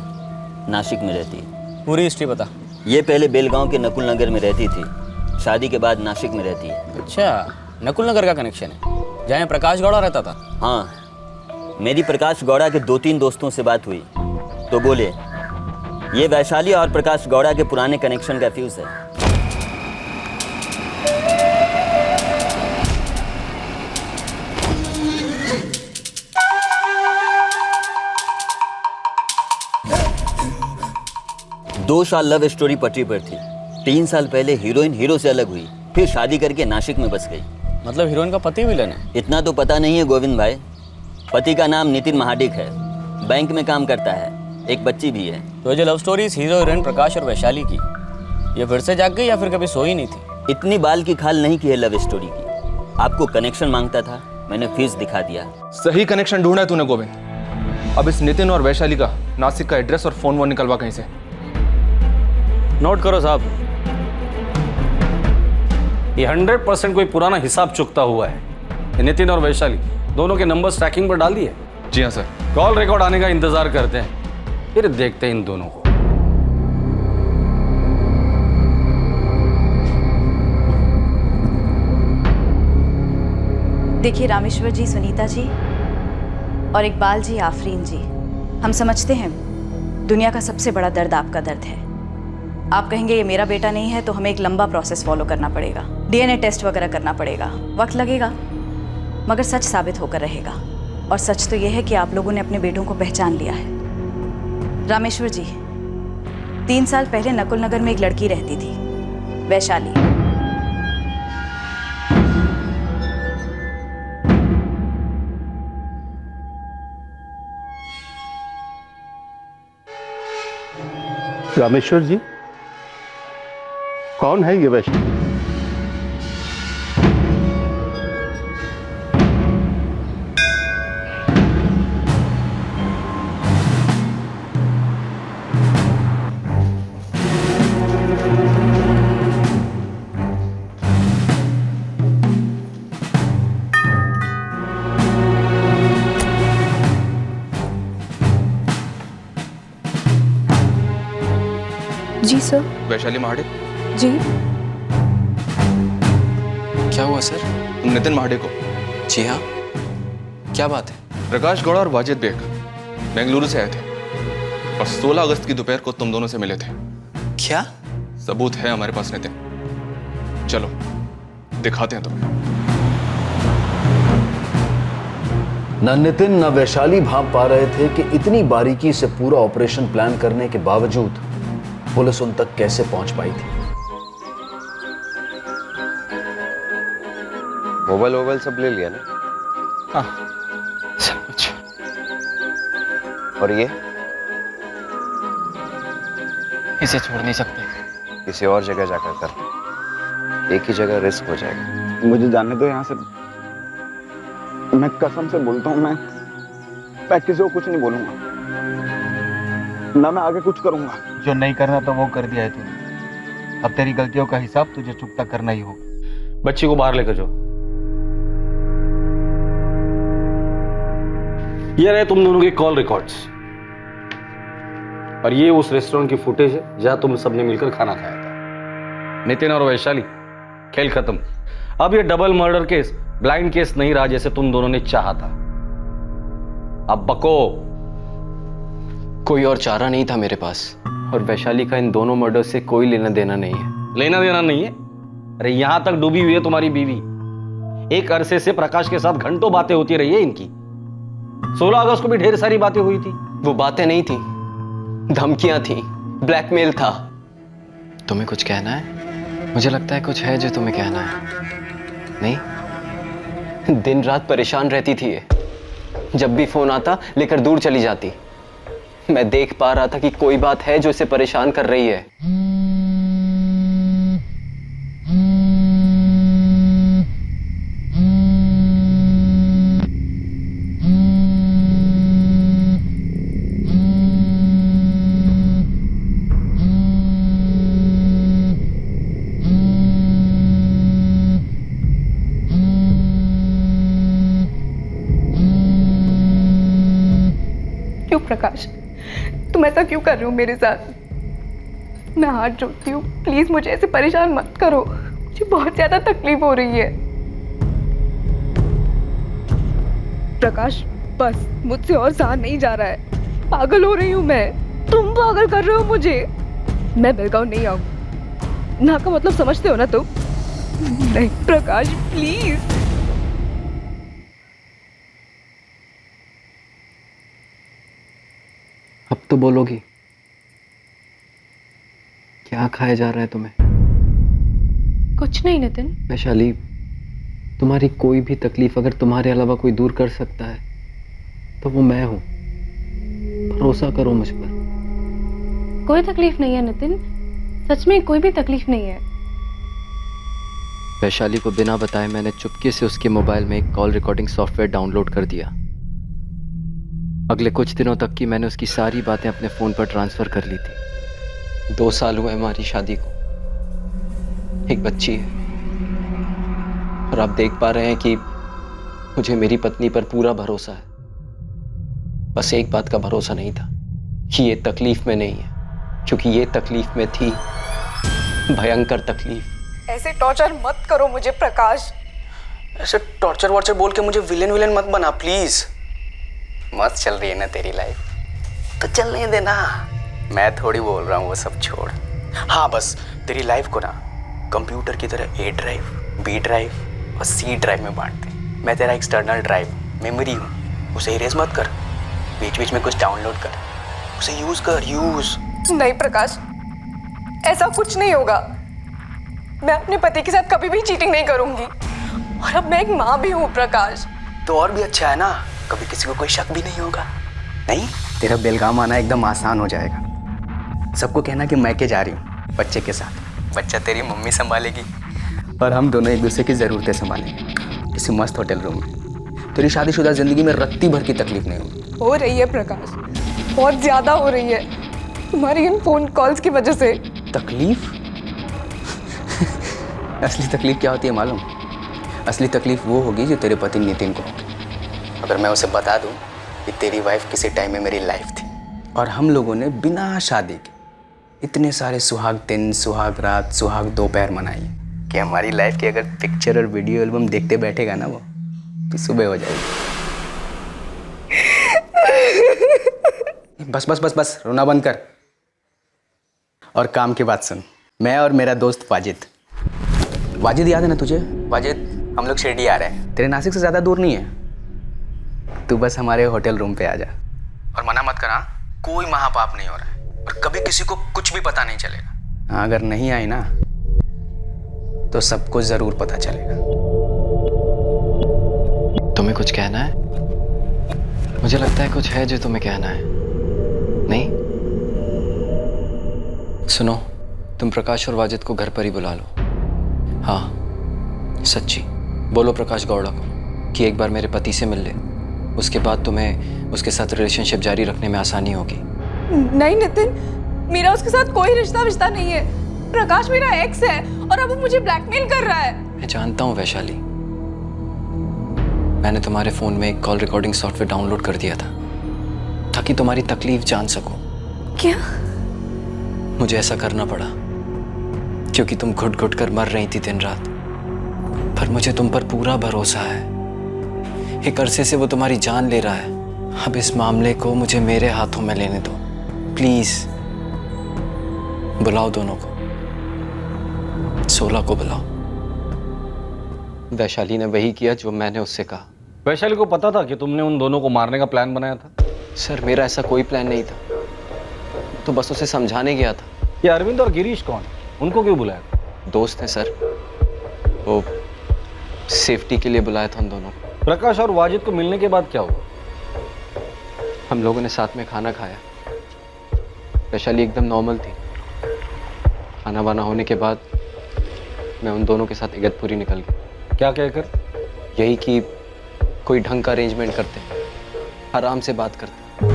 नासिक में रहती है। पूरी हिस्ट्री बता। ये पहले बेलगांव के नकुल नगर में रहती थी, शादी के बाद नासिक में रहती है। अच्छा, नकुल नगर का कनेक्शन है, जहाँ प्रकाश गौड़ा रहता था। हाँ, मेरी प्रकाश गौड़ा के 2-3 दोस्तों से बात हुई तो बोले ये वैशाली और प्रकाश गौड़ा के पुराने कनेक्शन का फ्यूज है। दो साल लव स्टोरी पटरी पर थी। 3 साल पहले हीरोइन हीरो से अलग हुई, फिर शादी करके नासिक में बस गई। मतलब हीरोइन का पति विलन है? इतना तो पता नहीं है गोविंद भाई। पति का नाम नितिन महाडिक है, बैंक में काम करता है, एक बच्ची भी है। तो जो लव स्टोरी हीरो हीरोइन प्रकाश और वैशाली की, ये फिर से जाग गई या फिर कभी सोई नहीं थी? इतनी बाल की खाल नहीं की है लव स्टोरी की। आपको कनेक्शन मांगता था, मैंने फीस दिखा दिया। सही कनेक्शन ढूंढा है तूने गोविंद। अब इस नितिन और वैशाली का नासिक का एड्रेस और फोन वोन निकलवा कहीं से। नोट करो साहब, ये 100% कोई पुराना हिसाब चुकता हुआ है। ये नितिन और वैशाली दोनों के नंबर ट्रैकिंग पर डाल दिए। जी हाँ सर। कॉल रिकॉर्ड आने का इंतजार करते हैं, फिर देखते हैं इन दोनों को। देखिए रामेश्वर जी, सुनीता जी और इकबाल जी, आफरीन जी, हम समझते हैं दुनिया का सबसे बड़ा दर्द आपका दर्द है। आप कहेंगे ये मेरा बेटा नहीं है तो हमें एक लंबा प्रोसेस फॉलो करना पड़ेगा, डीएनए टेस्ट वगैरह करना पड़ेगा, वक्त लगेगा, मगर सच साबित होकर रहेगा। और सच तो ये है कि आप लोगों ने अपने बेटों को पहचान लिया है। रामेश्वर जी, 3 साल पहले नकुल नगर में एक लड़की रहती थी, वैशाली। रामेश्वर जी, कौन है ये वैशाली? जी सर। वैशाली महाडिक? जी। क्या हुआ सर? तुम नितिन महाडिक हो? जी हाँ। क्या बात है? प्रकाश गौड़ा और वाजिद बेग बेंगलुरु से आए थे और 16 अगस्त की दोपहर को तुम दोनों से मिले थे। क्या? सबूत है हमारे पास नितिन, चलो दिखाते हैं तुम्हें। न नितिन न वैशाली भांप पा रहे थे कि इतनी बारीकी से पूरा ऑपरेशन प्लान करने के बावजूद पुलिस उन तक कैसे पहुंच पाई थी। मोबाइल सब ले लिया ना? हाँ, सब कुछ। और ये इसे छोड़ नहीं सकते। किसी और जगह जाकर कर, एक ही जगह रिस्क हो जाएगा। मुझे जाने दो यहाँ से। मैं कसम से बोलता हूँ, मैं किसी को कुछ नहीं बोलूंगा, ना मैं आगे कुछ करूंगा। जो नहीं करना तो वो कर दिया है तूने, अब तेरी गलतियों का हिसाब तुझे चुकता करना ही होगा। बच्ची को बाहर लेकर जाओ। ये रहे तुम दोनों के कॉल रिकॉर्ड्स और ये उस रेस्टोरेंट की फुटेज है जहां तुम सबने मिलकर खाना खाया था। नितिन और वैशाली, खेल खत्म। अब ये double murder case blind case नहीं रहा जैसे तुम दोनों ने चाहा था। अब बको। कोई और चारा नहीं था मेरे पास, और वैशाली का इन दोनों मर्डर से कोई लेना देना नहीं है। लेना देना नहीं है? अरे यहां तक डूबी हुई है तुम्हारी बीवी। एक अरसे से प्रकाश के साथ घंटों बातें होती रही है इनकी। 16 अगस्त को भी ढेर सारी बातें हुई थी। वो बातें नहीं थी, धमकियां थी, ब्लैकमेल था। तुम्हें कुछ कहना है? मुझे लगता है कुछ है जो तुम्हें कहना है। नहीं, दिन रात परेशान रहती थी ये। जब भी फोन आता लेकर दूर चली जाती। मैं देख पा रहा था कि कोई बात है जो इसे परेशान कर रही है। क्यों प्रकाश, तुम ऐसा क्यों कर रहे हो मेरे साथ? मैं हाथ जोड़ती हूँ, प्लीज मुझे ऐसे परेशान मत करो, मुझे बहुत ज्यादा तकलीफ हो रही है। प्रकाश बस, मुझसे और सहा नहीं जा रहा है, पागल हो रही हूँ मैं, तुम पागल कर रहे हो मुझे। मैं बेलगांव नहीं आऊँ ना का मतलब समझते हो ना तुम? नहीं प्रकाश प्लीज। अब तो बोलोगी, क्या खाया जा रहा है तुम्हें? कुछ नहीं नितिन। वैशाली, तुम्हारी कोई भी तकलीफ अगर तुम्हारे अलावा कोई दूर कर सकता है तो वो मैं हूं। भरोसा करो मुझ पर। कोई तकलीफ नहीं है नितिन, सच में कोई भी तकलीफ नहीं है। वैशाली को बिना बताए मैंने चुपके से उसके मोबाइल में एक कॉल रिकॉर्डिंग सॉफ्टवेयर डाउनलोड कर दिया। अगले कुछ दिनों तक की मैंने उसकी सारी बातें अपने फोन पर ट्रांसफर कर ली थी। 2 साल हुए हमारी शादी को, एक बच्ची है, और आप देख पा रहे हैं कि मुझे मेरी पत्नी पर पूरा भरोसा है। बस एक बात का भरोसा नहीं था कि ये तकलीफ में नहीं है, क्योंकि ये तकलीफ में थी, भयंकर तकलीफ। ऐसे टॉर्चर मत करो मुझे प्रकाश। ऐसे टॉर्चर वॉर्चर बोल के मुझे विलेन मत बना प्लीज। मस्त चल रही है ना तेरी लाइफ, तो चलने देना। मैं थोड़ी बोल रहा हूँ, वो सब छोड़। हाँ बस तेरी लाइफ को ना कंप्यूटर की तरह A ड्राइव, B ड्राइव और C ड्राइव में बांट दे। मैं तेरा एक्सटर्नल ड्राइव मेमोरी हूँ, उसे इरेज मत कर। बीच बीच में कुछ डाउनलोड कर, उसे यूज कर। यूज नहीं प्रकाश, ऐसा कुछ नहीं होगा। मैं अपने पति के साथ कभी भी चीटिंग नहीं करूंगी, और अब मैं एक माँ भी हूँ प्रकाश। तो और भी अच्छा है ना, कभी किसी को कोई शक भी नहीं होगा। नहीं, तेरा बेलगाम आना एकदम आसान हो जाएगा। सबको कहना कि मैके जा रही हूँ बच्चे के साथ। बच्चा तेरी मम्मी संभालेगी और हम दोनों एक दूसरे की ज़रूरतें संभालेंगे इस मस्त होटल रूम में। तेरी शादीशुदा ज़िंदगी में रत्ती भर की तकलीफ नहीं होगी। हो रही है प्रकाश, बहुत ज़्यादा हो रही है तुम्हारी इन फोन कॉल्स की वजह से। तकलीफ? असली तकलीफ क्या होती है मालूम? असली तकलीफ वो होगी जो तेरे पति नितिन को होगी। अगर मैं उसे बता दूं कि तेरी वाइफ किसी टाइम में मेरी लाइफ थी, और हम लोगों ने बिना शादी के इतने सारे सुहाग दिन, सुहाग रात, सुहाग दोपहर मनाई कि हमारी लाइफ की अगर पिक्चर और वीडियो एल्बम देखते बैठेगा ना वो, तो सुबह हो जाएगी। बस बस बस बस, रोना बंद कर और काम की बात सुन। मैं और मेरा दोस्त वाजिद याद है ना तुझे? वाजिद, हम लोग शिरडी आ रहे हैं, तेरे नासिक से ज़्यादा दूर नहीं है। तू बस हमारे होटल रूम पे आ जा, और मना मत करा, कोई महापाप नहीं हो रहा है, और कभी किसी को कुछ भी पता नहीं चलेगा। अगर नहीं आई ना तो सबको जरूर पता चलेगा। तुम्हें कुछ कहना है? मुझे लगता है कुछ है जो तुम्हें कहना है। नहीं? सुनो, तुम प्रकाश और वाजिद को घर पर ही बुला लो। हाँ सच्ची, बोलो प्रकाश गौड़ा को कि एक बार मेरे पति से मिल ले, उसके बाद तुम्हें उसके साथ रिलेशनशिप जारी रखने में आसानी होगी। नहीं नितिन, मेरा उसके साथ कोई रिश्ता नहीं है। प्रकाश मेरा एक्स है और अब वो मुझे ब्लैकमेल कर रहा है। मैं जानता हूँ वैशाली, मैंने तुम्हारे फ़ोन में एक कॉल रिकॉर्डिंग सॉफ्टवेयर डाउनलोड कर दिया था ताकि तुम्हारी तकलीफ जान सको। क्या? मुझे ऐसा करना पड़ा क्योंकि तुम घुट घुट कर मर रही थी दिन रात, पर मुझे तुम पर पूरा भरोसा है। एक अरसे से वो तुम्हारी जान ले रहा है। अब इस मामले को मुझे मेरे हाथों में लेने दो प्लीज। बुलाओ दोनों को, 16 को बुलाओ। वैशाली ने वही किया जो मैंने उससे कहा। वैशाली को पता था कि तुमने उन दोनों को मारने का प्लान बनाया था? सर, मेरा ऐसा कोई प्लान नहीं था, तो बस उसे समझाने गया था। ये अरविंद और गिरीश कौन? उनको क्यों बुलाया? दोस्त हैं सर, वो सेफ्टी के लिए बुलाया था उन दोनों को। प्रकाश और वाजिद को मिलने के बाद क्या हुआ? हम लोगों ने साथ में खाना खाया। वैशाली एकदम नॉर्मल थी। खाना वाना होने के बाद मैं उन दोनों के साथ इगतपुरी निकल गया। क्या कहकर? यही कि कोई ढंग का अरेंजमेंट करते, आराम से बात करते।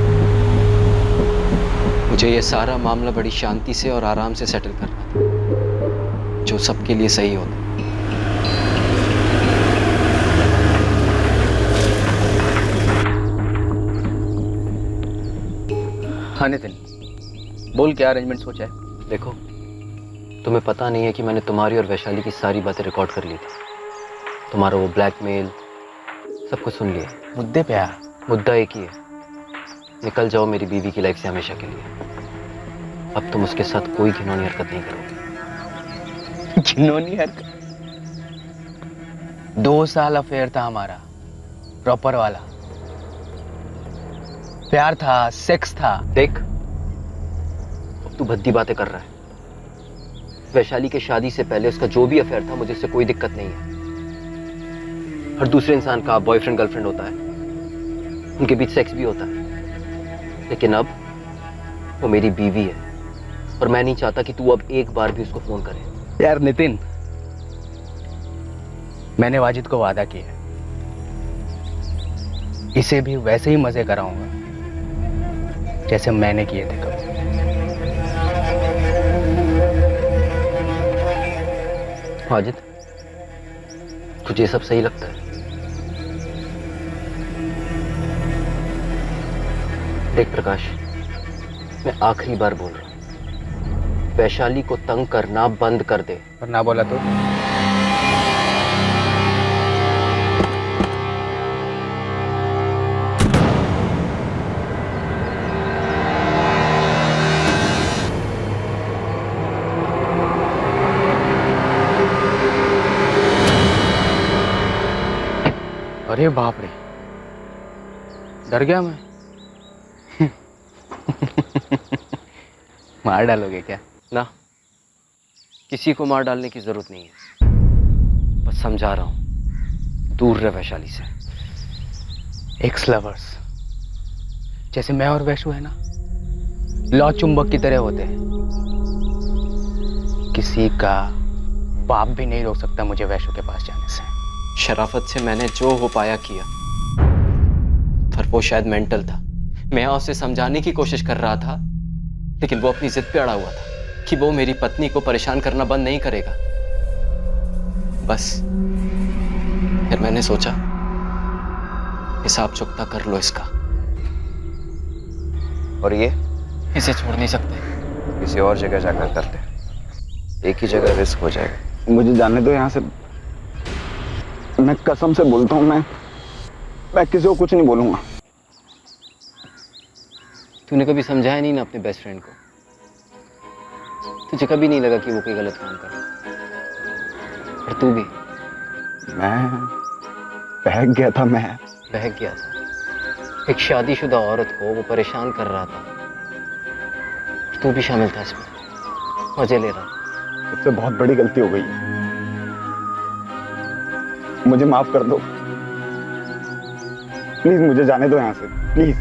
मुझे ये सारा मामला बड़ी शांति से और आराम से सेटल करना था, जो सबके लिए सही होता। हाँ नितिन, बोल क्या अरेंजमेंट सोचा है? देखो, तुम्हें पता नहीं है कि मैंने तुम्हारी और वैशाली की सारी बातें रिकॉर्ड कर ली थी। तुम्हारा वो ब्लैकमेल सब कुछ सुन लिया। मुद्दे पे आ। मुद्दा एक ही है, निकल जाओ मेरी बीवी की लाइफ से हमेशा के लिए। अब तुम उसके साथ कोई घिनौनी हरकत नहीं करोगे। घिनौनी हरकत? 2 साल अफेयर था हमारा, प्रॉपर वाला। प्यार था, सेक्स था। देख, अब तू भद्दी बातें कर रहा है। वैशाली के शादी से पहले उसका जो भी अफेयर था, मुझे इससे कोई दिक्कत नहीं है। हर दूसरे इंसान का बॉयफ्रेंड गर्लफ्रेंड होता है, उनके बीच सेक्स भी होता है। लेकिन अब वो मेरी बीवी है और मैं नहीं चाहता कि तू अब एक बार भी उसको फोन करे। यार नितिन, मैंने वाजिद को वादा किया, इसे भी वैसे ही मजे कराऊंगा जैसे मैंने किए थे कब। वाजिद, तुझे सब सही लगता है? देख प्रकाश, मैं आखिरी बार बोल रहा हूं, वैशाली को तंग करना बंद कर दे। और ना बोला तो? अरे बाप रे, डर गया मैं। मार डालोगे क्या? ना, किसी को मार डालने की जरूरत नहीं है, बस समझा रहा हूं, दूर रह वैशाली से। एक्स लवर्स जैसे मैं और वैशु है ना, लौ चुंबक की तरह होते हैं। किसी का बाप भी नहीं रोक सकता मुझे वैशु के पास जाने से। शराफत से मैंने जो हो पाया किया, पर वो शायद मेंटल था। मैं उसे समझाने की कोशिश कर रहा था, लेकिन वो अपनी जिद पे अड़ा हुआ था कि वो मेरी पत्नी को परेशान करना बंद नहीं करेगा। बस फिर मैंने सोचा, हिसाब चुकता कर लो इसका। और ये इसे छोड़ नहीं सकते। किसी और जगह जाकर करते, एक ही जगह रिस्क हो जाएगा। मुझे जाने दो यहाँ से, मैं कसम से बोलता हूँ, मैं किसी को कुछ नहीं बोलूंगा। तूने कभी समझाया नहीं ना अपने बेस्ट फ्रेंड को? तुझे कभी नहीं लगा कि वो कोई गलत काम कर रहा? और तू भी? मैं बहक गया था। मैं बहक गया था? एक शादीशुदा औरत को वो परेशान कर रहा था, तू भी शामिल था इसमें, मजे ले रहा था। मुझसे बहुत बड़ी गलती हो गई, मुझे माफ कर दो। प्लीज मुझे जाने दो यहाँ से, प्लीज।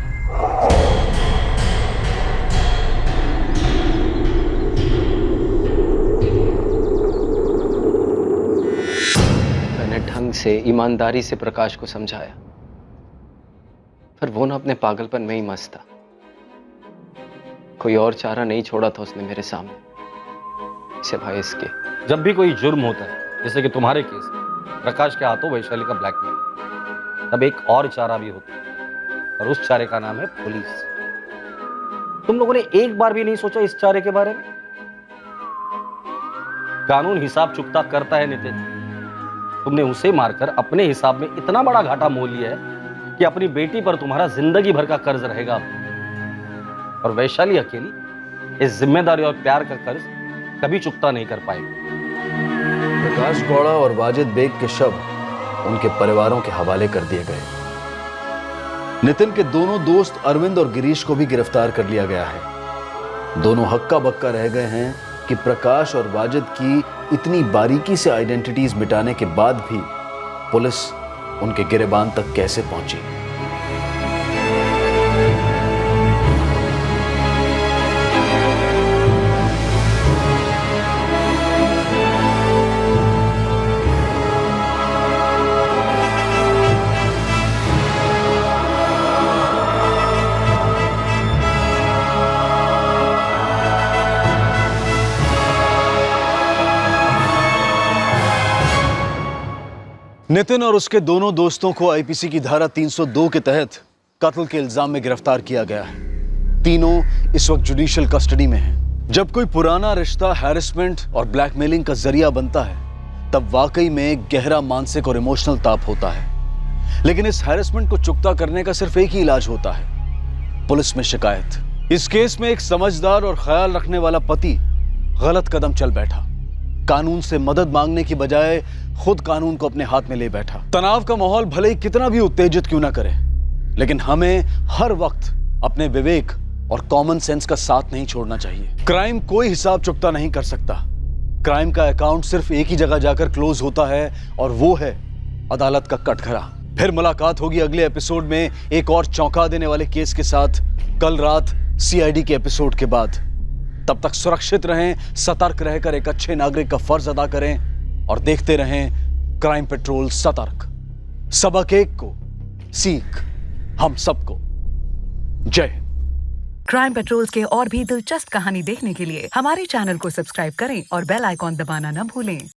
मैंने ढंग से, ईमानदारी से प्रकाश को समझाया, पर वो ना अपने पागलपन में ही मस्त था। कोई और चारा नहीं छोड़ा था उसने मेरे सामने सिवाय इसके। जब भी कोई जुर्म होता है, जैसे कि तुम्हारे केस में प्रकाश के हाथों वैशाली का ब्लैकमेल, तब एक और चारा भी होता है, और उस चारे का नाम है पुलिस। तुम लोगों ने एक बार भी नहीं सोचा इस चारे के बारे में? कानून हिसाब चुकता करता है नितिन। तुमने उसे मारकर अपने हिसाब में इतना बड़ा घाटा मोल लिया है कि अपनी बेटी पर तुम्हारा जिंदगी भर का कर्ज रहेगा। और वैशाली अकेली इस जिम्मेदारी और प्यार का कर्ज कभी चुकता नहीं कर पाएगी। प्रकाश गौड़ा और वाजिद बेग के शव उनके परिवारों के हवाले कर दिए गए। नितिन के दोनों दोस्त अरविंद और गिरीश को भी गिरफ्तार कर लिया गया है। दोनों हक्का बक्का रह गए हैं कि प्रकाश और वाजिद की इतनी बारीकी से आइडेंटिटीज मिटाने के बाद भी पुलिस उनके गिरेबान तक कैसे पहुंची। नितिन और उसके दोनों दोस्तों को आईपीसी की धारा 302 के तहत कत्ल के इल्जाम में गिरफ्तार किया गया है। तीनों इस वक्त जुडिशियल कस्टडी में हैं। जब कोई पुराना रिश्ता हैरेसमेंट और ब्लैकमेलिंग का जरिया बनता है तब वाकई में गहरा मानसिक और इमोशनल ताप होता है। लेकिन इस हैरेसमेंट को चुकता करने का सिर्फ एक ही इलाज होता है, पुलिस में शिकायत। इस केस में एक समझदार और ख्याल रखने वाला पति गलत कदम चल बैठा। कानून से मदद मांगने की बजाय खुद कानून को अपने हाथ में ले बैठा। तनाव का माहौल भले ही कितना भी उत्तेजित क्यों ना करे, लेकिन हमें हर वक्त अपने विवेक और कॉमन सेंस का साथ नहीं छोड़ना चाहिए। क्राइम कोई हिसाब चुकता नहीं कर सकता। क्राइम का अकाउंट सिर्फ एक ही जगह जाकर क्लोज होता है और वो है अदालत का कटघरा। फिर मुलाकात होगी अगले एपिसोड में एक और चौंका देने वाले केस के साथ, कल रात सीआईडी के एपिसोड के बाद। तब तक सुरक्षित रहें, सतर्क रहकर एक अच्छे नागरिक का फर्ज अदा करें और देखते रहें क्राइम पेट्रोल सतर्क। सबक एक को सीख हम सबको। जय हिंद। क्राइम पेट्रोल्स के और भी दिलचस्प कहानी देखने के लिए हमारे चैनल को सब्सक्राइब करें और बेल आइकॉन दबाना न भूलें।